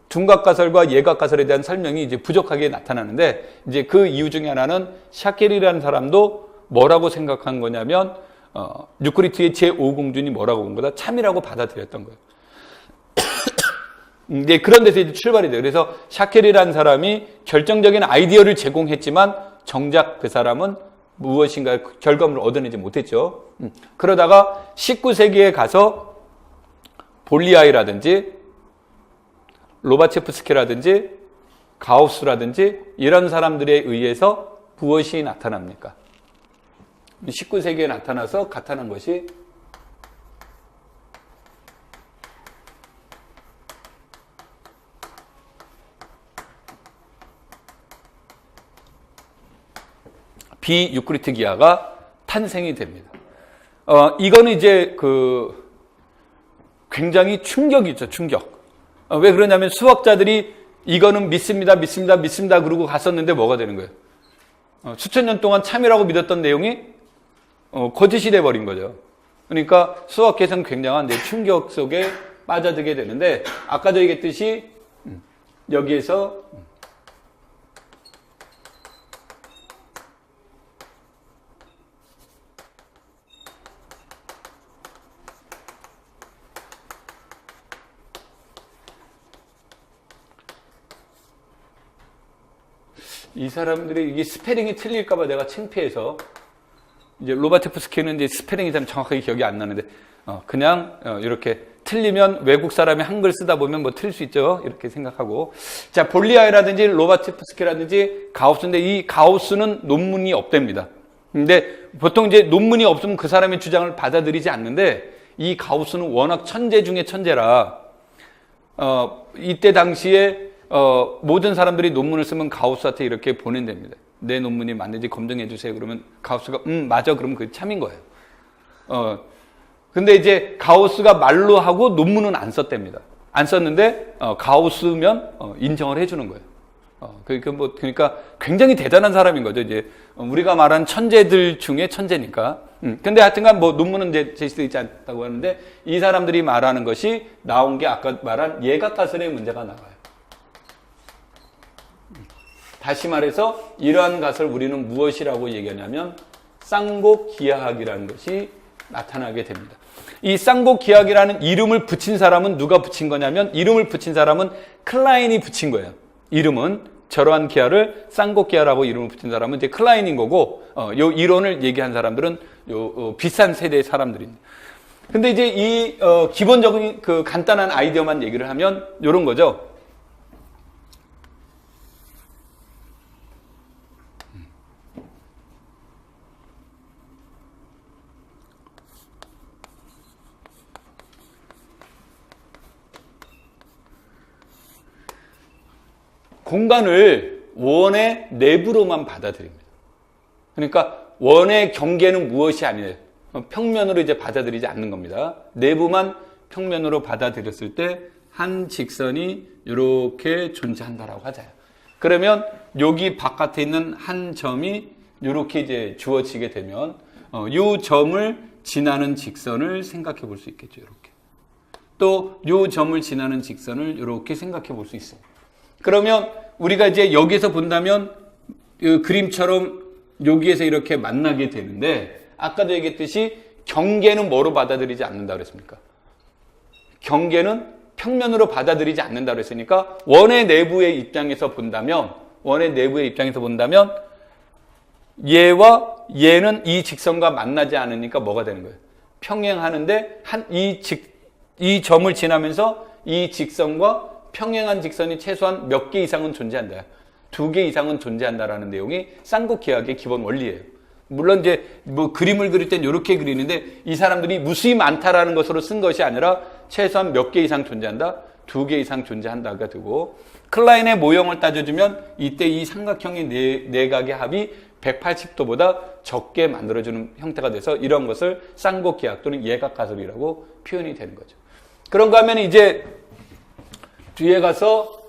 Speaker 1: 둔각가설과 예각가설에 대한 설명이 이제 부족하게 나타나는데, 이제 그 이유 중에 하나는 샤켈이라는 사람도 뭐라고 생각한 거냐면 유크리트의 제5공준이 뭐라고 본 거다? 참이라고 받아들였던 거예요. 이제 그런 데서 이제 출발이 돼요. 그래서 샤켈이라는 사람이 결정적인 아이디어를 제공했지만 정작 그 사람은 무엇인가 결과물을 얻어내지 못했죠. 그러다가 19세기에 가서 볼리아이라든지 로바체프스키라든지 가우스라든지 이런 사람들에 의해서 무엇이 나타납니까? 19세기에 나타나서 나타난 것이 비유크리트 기하가 탄생이 됩니다. 이거는 이제 굉장히 충격이죠, 충격. 왜 그러냐면 수학자들이 이거는 믿습니다 그러고 갔었는데 뭐가 되는 거예요? 수천 년 동안 참이라고 믿었던 내용이 거짓이 돼버린 거죠. 그러니까 수학계에서는 굉장한 충격 속에 빠져들게 되는데, 아까도 얘기했듯이 여기에서 이 사람들이 이게 스페링이 틀릴까봐 내가 창피해서, 이제 로바테프스키는 이제 스페링이 참 정확하게 기억이 안 나는데, 그냥 이렇게 틀리면 외국 사람이 한글 쓰다 보면 뭐 틀릴 수 있죠. 이렇게 생각하고. 자, 볼리아이라든지 로바테프스키라든지 가우스인데, 이 가우스는 논문이 없답니다. 근데 보통 이제 논문이 없으면 그 사람의 주장을 받아들이지 않는데, 이 가우스는 워낙 천재 중에 천재라, 이때 당시에 모든 사람들이 논문을 쓰면 가우스한테 이렇게 보낸답니다. 내 논문이 맞는지 검증해 주세요. 그러면 가우스가 맞아. 그러면 그게 참인 거예요. 근데 이제 가우스가 말로 하고 논문은 안 썼답니다. 안 썼는데 가우스면 인정을 해주는 거예요. 그러니까 굉장히 대단한 사람인 거죠. 이제 우리가 말한 천재들 중에 천재니까. 근데 하여튼간 뭐 논문은 이제 제시되어 있지 않다고 하는데, 이 사람들이 말하는 것이 나온 게 아까 말한 예각가설의 문제가 나와요. 다시 말해서 이러한 것을 우리는 무엇이라고 얘기하냐면 쌍곡기하학이라는 것이 나타나게 됩니다. 이 쌍곡기하학이라는 이름을 붙인 사람은 누가 붙인 거냐면, 이름을 붙인 사람은 클라인이 붙인 거예요. 이름은 저러한 기하를 쌍곡기하라고 이름을 붙인 사람은 이제 클라인인 거고, 요 이론을 얘기한 사람들은 비싼 세대의 사람들입니다. 근데 이제 이 기본적인 간단한 아이디어만 얘기를 하면 요런 거죠. 공간을 원의 내부로만 받아들입니다. 그러니까 원의 경계는 무엇이 아니에요. 평면으로 이제 받아들이지 않는 겁니다. 내부만 평면으로 받아들였을 때 한 직선이 이렇게 존재한다라고 하자요. 그러면 여기 바깥에 있는 한 점이 이렇게 이제 주어지게 되면 이 점을 지나는 직선을 생각해 볼 수 있겠죠. 이렇게. 또 이 점을 지나는 직선을 이렇게 생각해 볼 수 있어요. 그러면 우리가 이제 여기서 본다면 그 그림처럼 여기에서 이렇게 만나게 되는데, 아까도 얘기했듯이 경계는 뭐로 받아들이지 않는다 그랬습니까? 경계는 평면으로 받아들이지 않는다 그랬으니까 원의 내부의 입장에서 본다면 얘와 얘는 이 직선과 만나지 않으니까 뭐가 되는 거예요? 평행하는데 이 점을 지나면서 이 직선과 평행한 직선이 최소한 몇 개 이상은 존재한다. 2개 이상은 존재한다라는 내용이 쌍곡기하학의 기본 원리예요. 물론 이제 뭐 그림을 그릴 땐 이렇게 그리는데 이 사람들이 무수히 많다라는 것으로 쓴 것이 아니라 최소한 몇 개 이상 존재한다. 2개 이상 존재한다가 되고, 클라인의 모형을 따져주면 이때 이 삼각형의 내각의 합이 180도보다 적게 만들어주는 형태가 돼서 이런 것을 쌍곡기하학 또는 예각가설이라고 표현이 되는 거죠. 그런가 하면 이제 뒤에 가서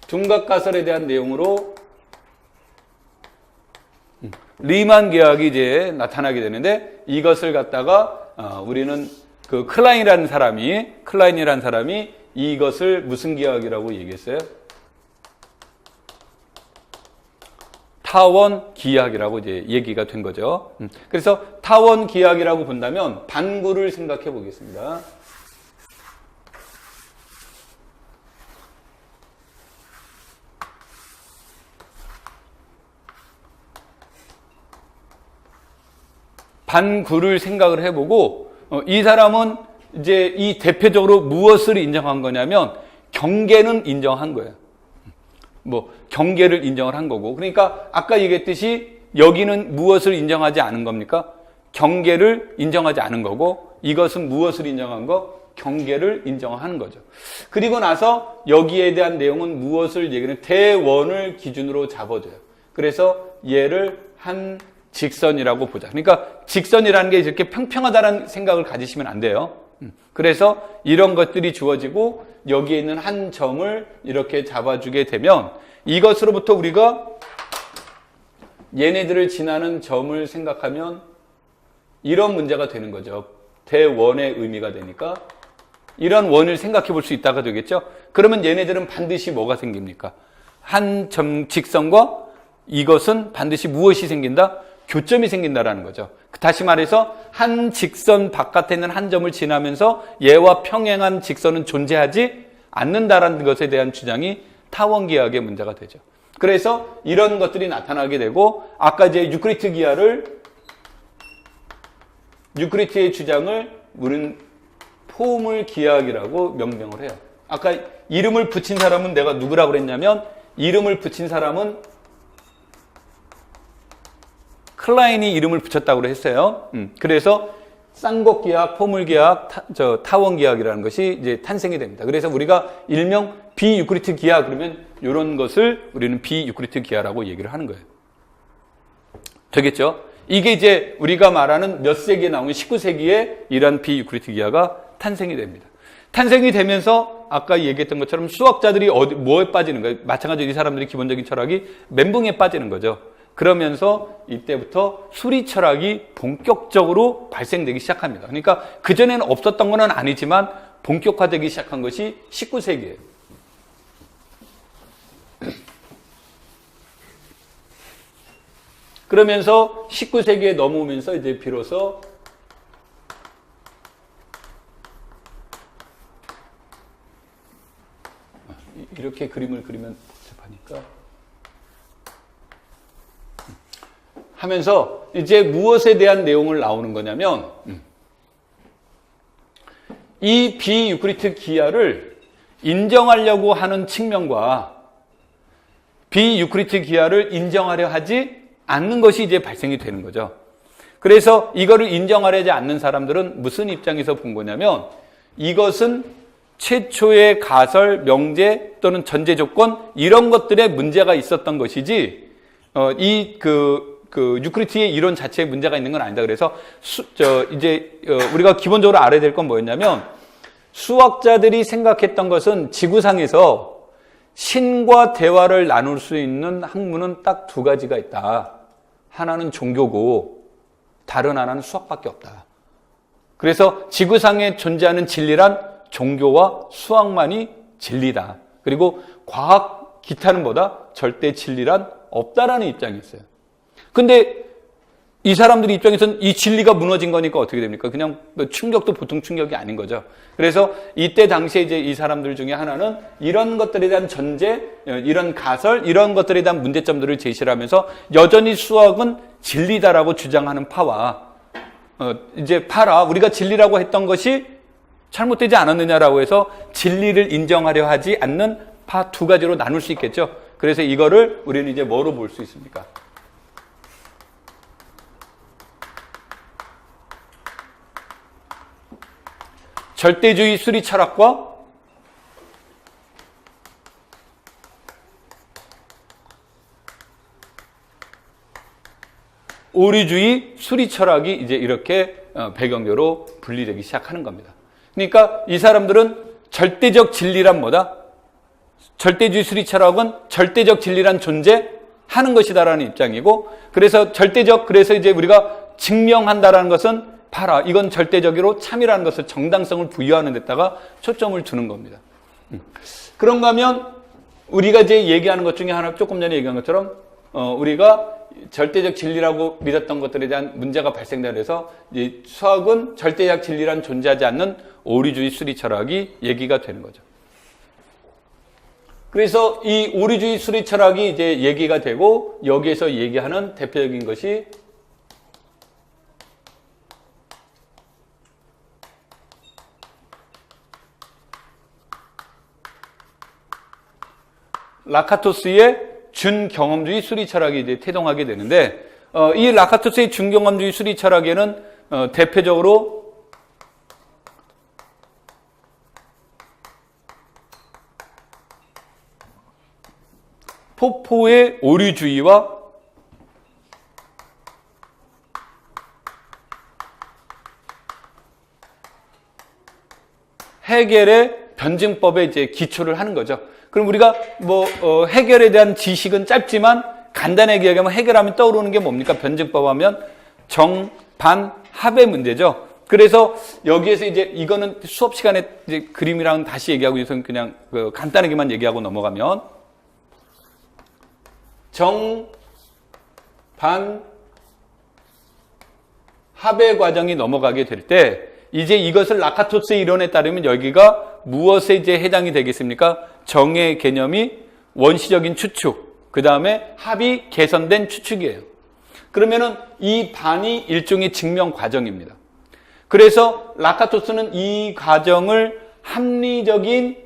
Speaker 1: 둔각가설에 대한 내용으로 리만 기하학이 이제 나타나게 되는데, 이것을 갖다가 우리는 그 클라인이라는 사람이 이것을 무슨 기하학이라고 얘기했어요? 타원 기하학이라고 이제 얘기가 된 거죠. 그래서 타원 기하학이라고 본다면 반구를 생각해 보겠습니다. 반구를 생각을 해보고, 이 사람은 이제 이 대표적으로 무엇을 인정한 거냐면 경계는 인정한 거예요. 뭐 경계를 인정을 한 거고, 그러니까 아까 얘기했듯이 여기는 무엇을 인정하지 않은 겁니까? 경계를 인정하지 않은 거고, 이것은 무엇을 인정한 거? 경계를 인정하는 거죠. 그리고 나서 여기에 대한 내용은 무엇을 얘기하는, 대원을 기준으로 잡아줘요. 그래서 얘를 한 직선이라고 보자. 그러니까 직선이라는 게 이렇게 평평하다는 생각을 가지시면 안 돼요. 그래서 이런 것들이 주어지고 여기에 있는 한 점을 이렇게 잡아주게 되면 이것으로부터 우리가 얘네들을 지나는 점을 생각하면 이런 문제가 되는 거죠. 대원의 의미가 되니까 이런 원을 생각해 볼 수 있다가 되겠죠. 그러면 얘네들은 반드시 뭐가 생깁니까? 한 점 직선과 이것은 반드시 무엇이 생긴다? 교점이 생긴다라는 거죠. 다시 말해서 한 직선 바깥에 있는 한 점을 지나면서 얘와 평행한 직선은 존재하지 않는다라는 것에 대한 주장이 타원기하학의 문제가 되죠. 그래서 이런 것들이 나타나게 되고, 아까 이제 유크리트의 주장을 우리는 포물기하학이라고 명명을 해요. 아까 이름을 붙인 사람은 내가 누구라고 그랬냐면, 이름을 붙인 사람은 클라인이 이름을 붙였다고 했어요. 그래서 쌍곡기하학, 포물기하학, 타원기하학이라는 것이 이제 탄생이 됩니다. 그래서 우리가 일명 비유크리트 기하학 그러면 이런 것을 우리는 비유크리트 기하라고 얘기를 하는 거예요. 되겠죠? 이게 이제 우리가 말하는 몇 세기에 나온 19세기에 이런 비유크리트 기하가 탄생이 됩니다. 탄생이 되면서 아까 얘기했던 것처럼 수학자들이 뭐에 빠지는 거예요? 마찬가지로 이 사람들이 기본적인 철학이 멘붕에 빠지는 거죠. 그러면서 이때부터 수리 철학이 본격적으로 발생되기 시작합니다. 그러니까 그전에는 없었던 건 아니지만 본격화되기 시작한 것이 19세기예요. 그러면서 19세기에 넘어오면서 이제 비로소 이렇게 그림을 그리면 복잡하니까 하면서 이제 무엇에 대한 내용을 나오는 거냐면, 이 비유크리트 기하를 인정하려고 하는 측면과 비유크리트 기하를 인정하려 하지 않는 것이 이제 발생이 되는 거죠. 그래서 이거를 인정하려 하지 않는 사람들은 무슨 입장에서 본 거냐면, 이것은 최초의 가설, 명제 또는 전제 조건 이런 것들에 문제가 있었던 것이지 유크리트의 이론 자체에 문제가 있는 건 아니다. 그래서 우리가 기본적으로 알아야 될 건 뭐였냐면, 수학자들이 생각했던 것은 지구상에서 신과 대화를 나눌 수 있는 학문은 딱 2가지가 있다. 하나는 종교고 다른 하나는 수학밖에 없다. 그래서 지구상에 존재하는 진리란 종교와 수학만이 진리다. 그리고 과학 기타는 뭐다? 절대 진리란 없다라는 입장이었어요. 근데 이 사람들 입장에서는 이 진리가 무너진 거니까 어떻게 됩니까? 그냥 충격도 보통 충격이 아닌 거죠. 그래서 이때 당시에 이제 이 사람들 중에 하나는 이런 것들에 대한 전제, 이런 가설, 이런 것들에 대한 문제점들을 제시를 하면서 여전히 수학은 진리다라고 주장하는 파와 이제 파라 우리가 진리라고 했던 것이 잘못되지 않았느냐라고 해서 진리를 인정하려 하지 않는 파 두 가지로 나눌 수 있겠죠. 그래서 이거를 우리는 이제 뭐로 볼 수 있습니까? 절대주의 수리 철학과 오류주의 수리 철학이 이제 이렇게 배경으로 분리되기 시작하는 겁니다. 그러니까 이 사람들은 절대적 진리란 뭐다? 절대주의 수리 철학은 절대적 진리란 존재하는 것이다라는 입장이고, 그래서 그래서 이제 우리가 증명한다라는 것은 봐라, 이건 절대적으로 참이라는 것을 정당성을 부여하는 데다가 초점을 두는 겁니다. 그런가 하면 우리가 이제 얘기하는 것 중에 하나, 조금 전에 얘기한 것처럼 우리가 절대적 진리라고 믿었던 것들에 대한 문제가 발생되어 해서 수학은 절대적 진리란 존재하지 않는 오류주의 수리 철학이 얘기가 되는 거죠. 그래서 이 오류주의 수리 철학이 이제 얘기가 되고, 여기에서 얘기하는 대표적인 것이 라카토스의 준경험주의 수리 철학이 이제 태동하게 되는데, 이 라카토스의 준경험주의 수리 철학에는 대표적으로 포포의 오류주의와 해겔의 변증법에 이제 기초를 하는 거죠. 그럼 우리가 해결에 대한 지식은 짧지만 간단하게 얘기하면 해결하면 떠오르는 게 뭡니까? 변증법 하면 정, 반, 합의 문제죠. 그래서 여기에서 이제 이거는 수업 시간에 이제 그림이랑 다시 얘기하고 있어서 그냥 간단하게만 얘기하고 넘어가면 정, 반, 합의 과정이 넘어가게 될 때 이제 이것을 라카토스의 이론에 따르면 여기가 무엇에 이제 해당이 되겠습니까? 정의 개념이 원시적인 추측, 그 다음에 합이 개선된 추측이에요. 그러면은 이 반이 일종의 증명 과정입니다. 그래서 라카토스는 이 과정을 합리적인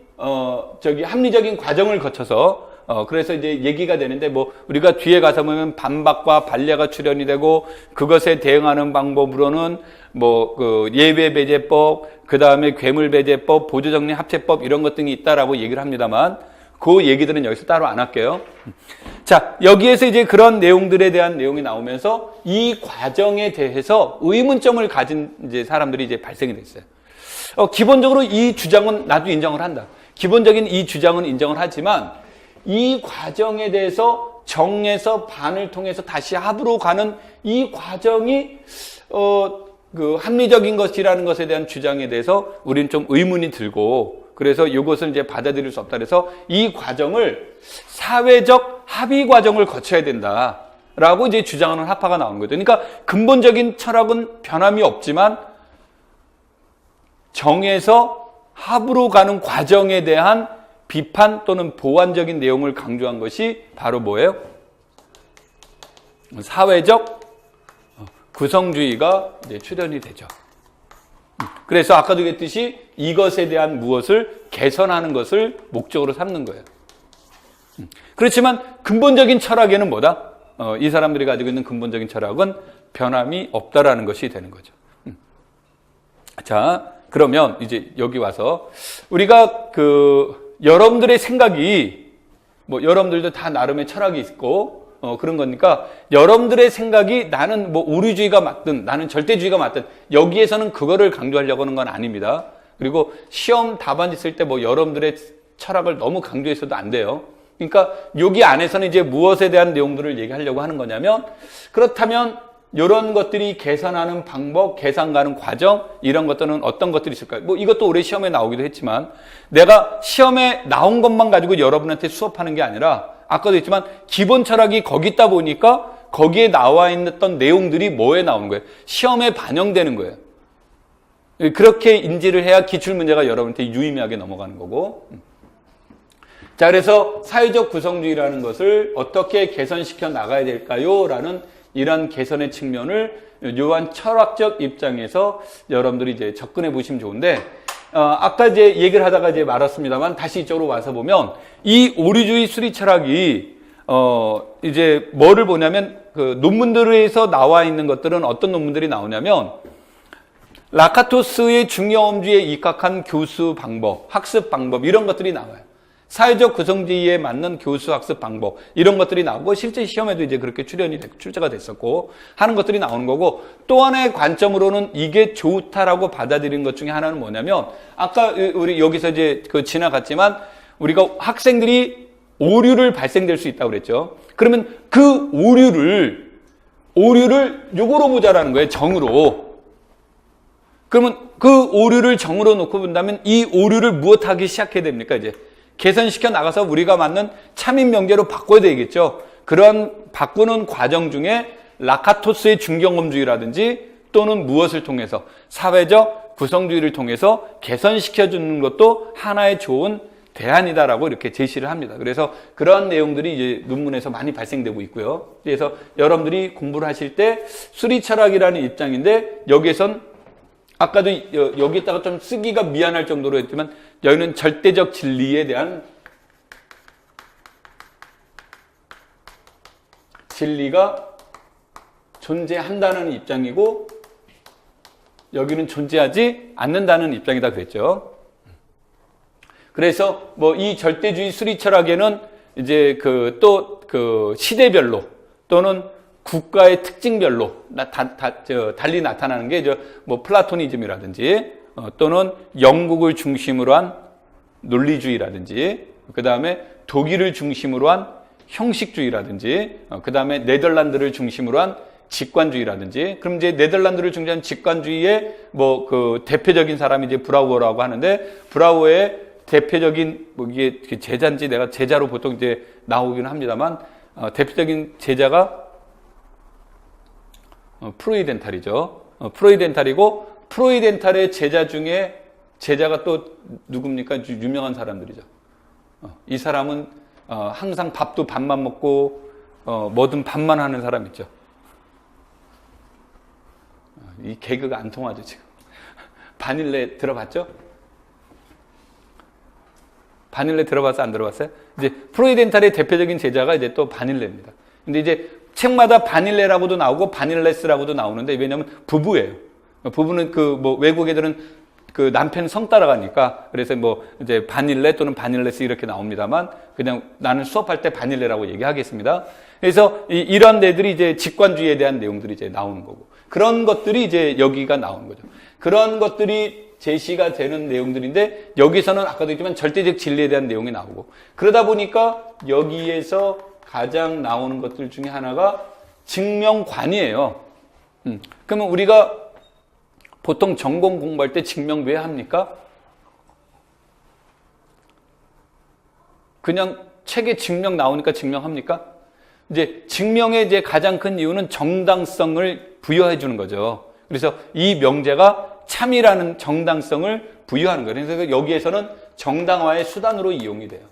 Speaker 1: 과정을 거쳐서 그래서 이제 얘기가 되는데, 우리가 뒤에 가서 보면 반박과 반례가 출현이 되고, 그것에 대응하는 방법으로는 예외배제법, 그 다음에 괴물배제법, 보조정리 합체법 이런 것 등이 있다라고 얘기를 합니다만, 그 얘기들은 여기서 따로 안 할게요. 자, 여기에서 이제 그런 내용들에 대한 내용이 나오면서 이 과정에 대해서 의문점을 가진 이제 사람들이 이제 발생이 됐어요. 기본적으로 이 주장은 나도 인정을 한다. 기본적인 이 주장은 인정을 하지만, 이 과정에 대해서 정에서 반을 통해서 다시 합으로 가는 이 과정이 합리적인 것이라는 것에 대한 주장에 대해서 우리는 좀 의문이 들고, 그래서 이것을 이제 받아들일 수 없다. 그래서 이 과정을 사회적 합의 과정을 거쳐야 된다라고 이제 주장하는 학파가 나온 거죠. 그러니까 근본적인 철학은 변함이 없지만 정에서 합으로 가는 과정에 대한 비판 또는 보완적인 내용을 강조한 것이 바로 뭐예요? 사회적 구성주의가 이제 출현이 되죠. 그래서 아까도 얘기했듯이 이것에 대한 무엇을 개선하는 것을 목적으로 삼는 거예요. 그렇지만 근본적인 철학에는 뭐다? 이 사람들이 가지고 있는 근본적인 철학은 변함이 없다라는 것이 되는 거죠. 자, 그러면 이제 여기 와서 우리가 여러분들의 생각이 여러분들도 다 나름의 철학이 있고 그런 거니까 여러분들의 생각이 나는 오류주의가 맞든 나는 절대주의가 맞든 여기에서는 그거를 강조하려고 하는 건 아닙니다. 그리고 시험 답안 있을 때 여러분들의 철학을 너무 강조해서도 안 돼요. 그러니까 여기 안에서는 이제 무엇에 대한 내용들을 얘기하려고 하는 거냐면, 그렇다면 이런 것들이 계산하는 방법, 계산가는 과정, 이런 것들은 어떤 것들이 있을까요? 이것도 올해 시험에 나오기도 했지만, 내가 시험에 나온 것만 가지고 여러분한테 수업하는 게 아니라, 아까도 했지만, 기본 철학이 거기 있다 보니까, 거기에 나와 있던 내용들이 뭐에 나오는 거예요? 시험에 반영되는 거예요. 그렇게 인지를 해야 기출문제가 여러분한테 유의미하게 넘어가는 거고. 자, 그래서 사회적 구성주의라는 것을 어떻게 개선시켜 나가야 될까요? 라는 이런 개선의 측면을 이러한 철학적 입장에서 여러분들이 이제 접근해 보시면 좋은데, 아까 이제 얘기를 하다가 이제 말았습니다만 다시 이쪽으로 와서 보면 이 오류주의 수리 철학이 이제 뭐를 보냐면 그 논문들에서 나와 있는 것들은 어떤 논문들이 나오냐면 라카토스의 중경험주의에 입각한 교수 방법, 학습 방법 이런 것들이 나와요. 사회적 구성주의에 맞는 교수 학습 방법 이런 것들이 나오고 실제 시험에도 이제 그렇게 출제가 됐었고 하는 것들이 나오는 거고, 또 하나의 관점으로는 이게 좋다라고 받아들이는 것 중에 하나는 뭐냐면 아까 우리 여기서 이제 지나갔지만 우리가 학생들이 오류를 발생될 수 있다고 그랬죠. 그러면 그 오류를 요거로 보자라는 거예요. 정으로. 그러면 그 오류를 정으로 놓고 본다면 이 오류를 무엇하기 시작해야 됩니까? 이제 개선시켜 나가서 우리가 맞는 참인 명제로 바꿔야 되겠죠. 그런 바꾸는 과정 중에 라카토스의 중경험주의라든지 또는 무엇을 통해서 사회적 구성주의를 통해서 개선시켜 주는 것도 하나의 좋은 대안이다라고 이렇게 제시를 합니다. 그래서 그런 내용들이 이제 논문에서 많이 발생되고 있고요. 그래서 여러분들이 공부를 하실 때 수리철학이라는 입장인데 여기에선 아까도 여기에다가 좀 쓰기가 미안할 정도로 했지만 여기는 절대적 진리에 대한 진리가 존재한다는 입장이고 여기는 존재하지 않는다는 입장이다 그랬죠. 그래서 뭐 이 절대주의 수리 철학에는 이제 그 시대별로 또는 국가의 특징별로 달리 나타나는 게 뭐 플라토니즘이라든지 또는 영국을 중심으로 한 논리주의라든지 그 다음에 독일을 중심으로 한 형식주의라든지 그 다음에 네덜란드를 중심으로 한 직관주의라든지, 그럼 이제 네덜란드를 중심한 직관주의의 뭐 그 대표적인 사람이 이제 브라우어라고 하는데, 브라우어의 대표적인 뭐 이게 제자인지 내가 제자로 보통 이제 나오기는 합니다만 대표적인 제자가 프로이덴탈이죠. 프로이덴탈이고 프로이덴탈의 제자 중에 제자가 또 누굽니까? 유명한 사람들이죠. 이 사람은 항상 밥도 밥만 먹고 뭐든 밥만 하는 사람 있죠. 이 개그가 안 통하죠 지금. 바닐레 들어봤죠? 바닐레 들어봤어? 안 들어봤어요? 이제 프로이덴탈의 대표적인 제자가 이제 또 바닐레입니다. 근데 이제 책마다 바닐레라고도 나오고 바닐레스라고도 나오는데 왜냐면 부부예요. 부부는 뭐 외국 애들은 그 남편 성 따라가니까 그래서 뭐 이제 바닐레 또는 바닐레스 이렇게 나옵니다만 그냥 나는 수업할 때 바닐레라고 얘기하겠습니다. 그래서 이런 데들이 이제 직관주의에 대한 내용들이 이제 나오는 거고 그런 것들이 이제 여기가 나오는 거죠. 그런 것들이 제시가 되는 내용들인데 여기서는 아까도 했지만 절대적 진리에 대한 내용이 나오고 그러다 보니까 여기에서 가장 나오는 것들 중에 하나가 증명관이에요. 그러면 우리가 보통 전공 공부할 때 증명 왜 합니까? 그냥 책에 증명 나오니까 증명합니까? 이제 증명의 이제 가장 큰 이유는 정당성을 부여해 주는 거죠. 그래서 이 명제가 참이라는 정당성을 부여하는 거예요. 그래서 여기에서는 정당화의 수단으로 이용이 돼요.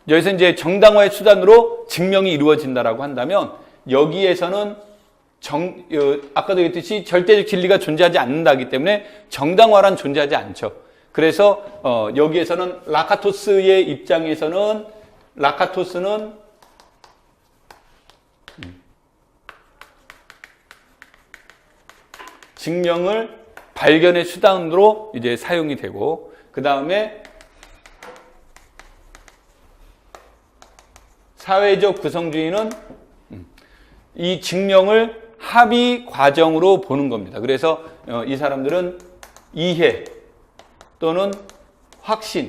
Speaker 1: 여기서 이제 정당화의 수단으로 증명이 이루어진다라고 한다면 여기에서는 아까도 얘기했듯이 절대적 진리가 존재하지 않는다기 때문에 정당화란 존재하지 않죠. 그래서 여기에서는 라카토스의 입장에서는 라카토스는 증명을 발견의 수단으로 이제 사용이 되고 그 다음에 사회적 구성주의는 이 증명을 합의 과정으로 보는 겁니다. 그래서 이 사람들은 이해 또는 확신의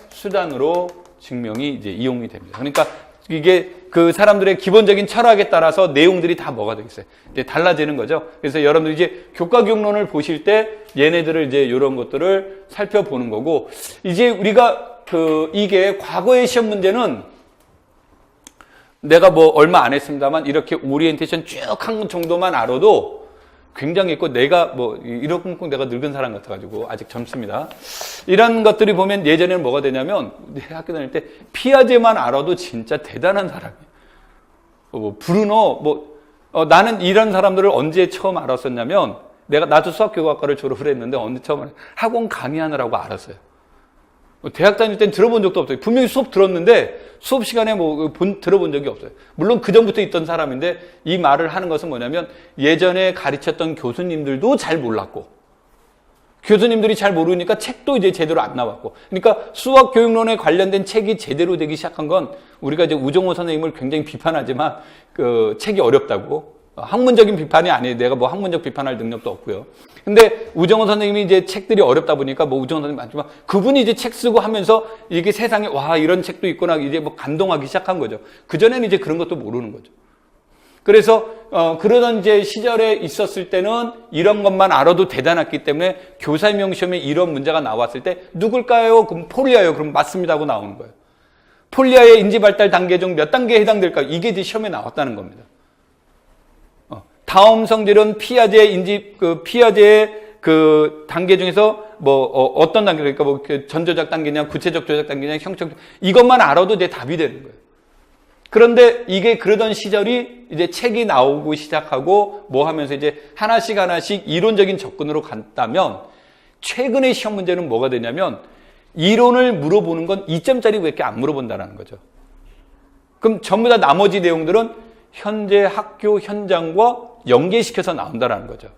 Speaker 1: 수단으로 증명이 이제 이용이 됩니다. 그러니까 이게 그 사람들의 기본적인 철학에 따라서 내용들이 다 뭐가 되겠어요? 이제 달라지는 거죠. 그래서 여러분들 이제 교과 경론을 보실 때 얘네들을 이제 이런 것들을 살펴보는 거고 이제 우리가 이게 과거의 시험 문제는 내가 뭐 얼마 안 했습니다만 이렇게 오리엔테이션 쭉 한 정도만 알아도 굉장히 있고, 내가 뭐 이런 꼭 내가 늙은 사람 같아가지고 아직 젊습니다. 이런 것들이 보면 예전에는 뭐가 되냐면 학교 다닐 때 피아제만 알아도 진짜 대단한 사람이에요. 뭐 브루노 나는 이런 사람들을 언제 처음 알았었냐면, 나도 수학교과학과를 졸업을 했는데 언제 처음 학원 강의하느라고 알았어요. 대학 다닐 땐 들어본 적도 없어요. 분명히 수업 들었는데 수업 시간에 들어본 적이 없어요. 물론 그 전부터 있던 사람인데, 이 말을 하는 것은 뭐냐면 예전에 가르쳤던 교수님들도 잘 몰랐고, 교수님들이 잘 모르니까 책도 이제 제대로 안 나왔고, 그러니까 수학 교육론에 관련된 책이 제대로 되기 시작한 건, 우리가 이제 우정호 선생님을 굉장히 비판하지만 그 책이 어렵다고, 학문적인 비판이 아니에요. 내가 뭐 학문적 비판할 능력도 없고요. 근데 우정호 선생님이 이제 책들이 어렵다 보니까, 뭐 우정호 선생님 많지만 그분이 이제 책 쓰고 하면서 이게 세상에 와 이런 책도 있구나 이제 뭐 감동하기 시작한 거죠. 그전에는 이제 그런 것도 모르는 거죠. 그래서 그러던 이제 시절에 있었을 때는 이런 것만 알아도 대단했기 때문에 교사 임용 시험에 이런 문제가 나왔을 때 누굴까요? 그럼 폴리아요. 그럼 맞습니다 하고 나오는 거예요. 폴리아의 인지 발달 단계 중 몇 단계에 해당될까요? 이게 이제 시험에 나왔다는 겁니다. 다음 성질은 피아제의 그 단계 중에서 어떤 단계, 그러니까 전조작 단계냐, 구체적 조작 단계냐, 형적, 이것만 알아도 이제 답이 되는 거예요. 그런데 이게 그러던 시절이 이제 책이 나오고 시작하고 뭐 하면서 이제 하나씩 이론적인 접근으로 간다면, 최근의 시험 문제는 뭐가 되냐면 이론을 물어보는 건 2점짜리 왜 이렇게 안 물어본다는 거죠. 그럼 전부 다 나머지 내용들은 현재 학교 현장과 연계시켜서 나온다는 거죠.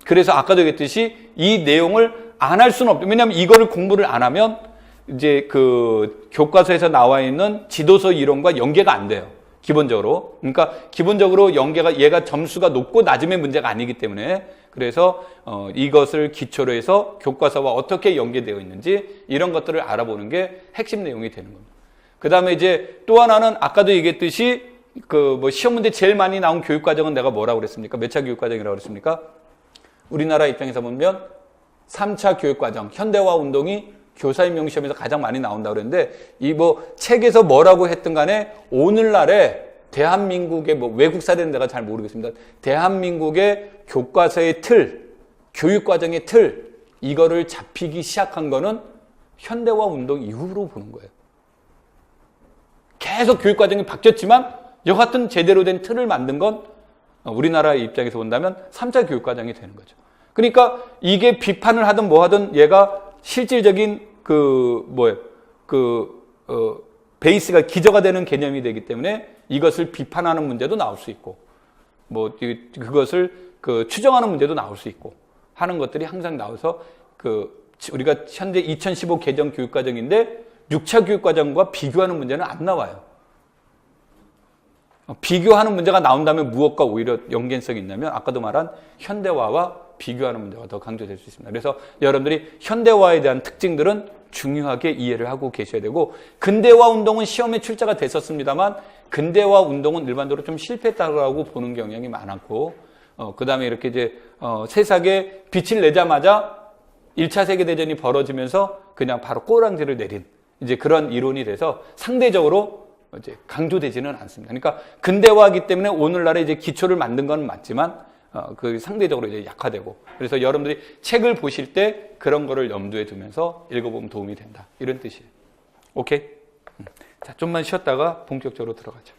Speaker 1: 그래서 아까도 얘기했듯이 이 내용을 안 할 수는 없죠. 왜냐하면 이거를 공부를 안 하면 이제 그 교과서에서 나와 있는 지도서 이론과 연계가 안 돼요. 기본적으로. 그러니까 기본적으로 얘가 점수가 높고 낮음의 문제가 아니기 때문에, 그래서 이것을 기초로 해서 교과서와 어떻게 연계되어 있는지 이런 것들을 알아보는 게 핵심 내용이 되는 겁니다. 그 다음에 이제 또 하나는 아까도 얘기했듯이 시험 문제 제일 많이 나온 교육과정은 내가 뭐라고 그랬습니까? 몇 차 교육과정이라고 그랬습니까? 우리나라 입장에서 보면 3차 교육과정, 현대화 운동이 교사 임용 시험에서 가장 많이 나온다고 그랬는데, 책에서 뭐라고 했든 간에 오늘날에 대한민국의 외국 사례는 내가 잘 모르겠습니다. 대한민국의 교과서의 틀, 교육과정의 틀, 이거를 잡히기 시작한 거는 현대화 운동 이후로 보는 거예요. 계속 교육과정이 바뀌었지만 여하튼 제대로 된 틀을 만든 건 우리나라의 입장에서 본다면 3차 교육과정이 되는 거죠. 그러니까 이게 비판을 하든 뭐 하든 얘가 실질적인 베이스가 기저가 되는 개념이 되기 때문에 이것을 비판하는 문제도 나올 수 있고, 그것을 추정하는 문제도 나올 수 있고 하는 것들이 항상 나와서, 우리가 현재 2015 개정 교육과정인데 6차 교육과정과 비교하는 문제는 안 나와요. 비교하는 문제가 나온다면 무엇과 오히려 연계성이 있냐면, 아까도 말한 현대화와 비교하는 문제가 더 강조될 수 있습니다. 그래서 여러분들이 현대화에 대한 특징들은 중요하게 이해를 하고 계셔야 되고, 근대화 운동은 시험에 출제가 됐었습니다만 근대화 운동은 일반적으로 좀 실패했다고 보는 경향이 많았고, 그 다음에 이렇게 이제 세상에 빛을 내자마자 1차 세계대전이 벌어지면서 그냥 바로 꼬랑지를 내린 이제 그런 이론이 돼서 상대적으로 이제 강조되지는 않습니다. 그러니까 근대화이기 때문에 오늘날에 이제 기초를 만든 건 맞지만 상대적으로 이제 약화되고, 그래서 여러분들이 책을 보실 때 그런 거를 염두에 두면서 읽어보면 도움이 된다, 이런 뜻이에요. 오케이? 자, 좀만 쉬었다가 본격적으로 들어가죠.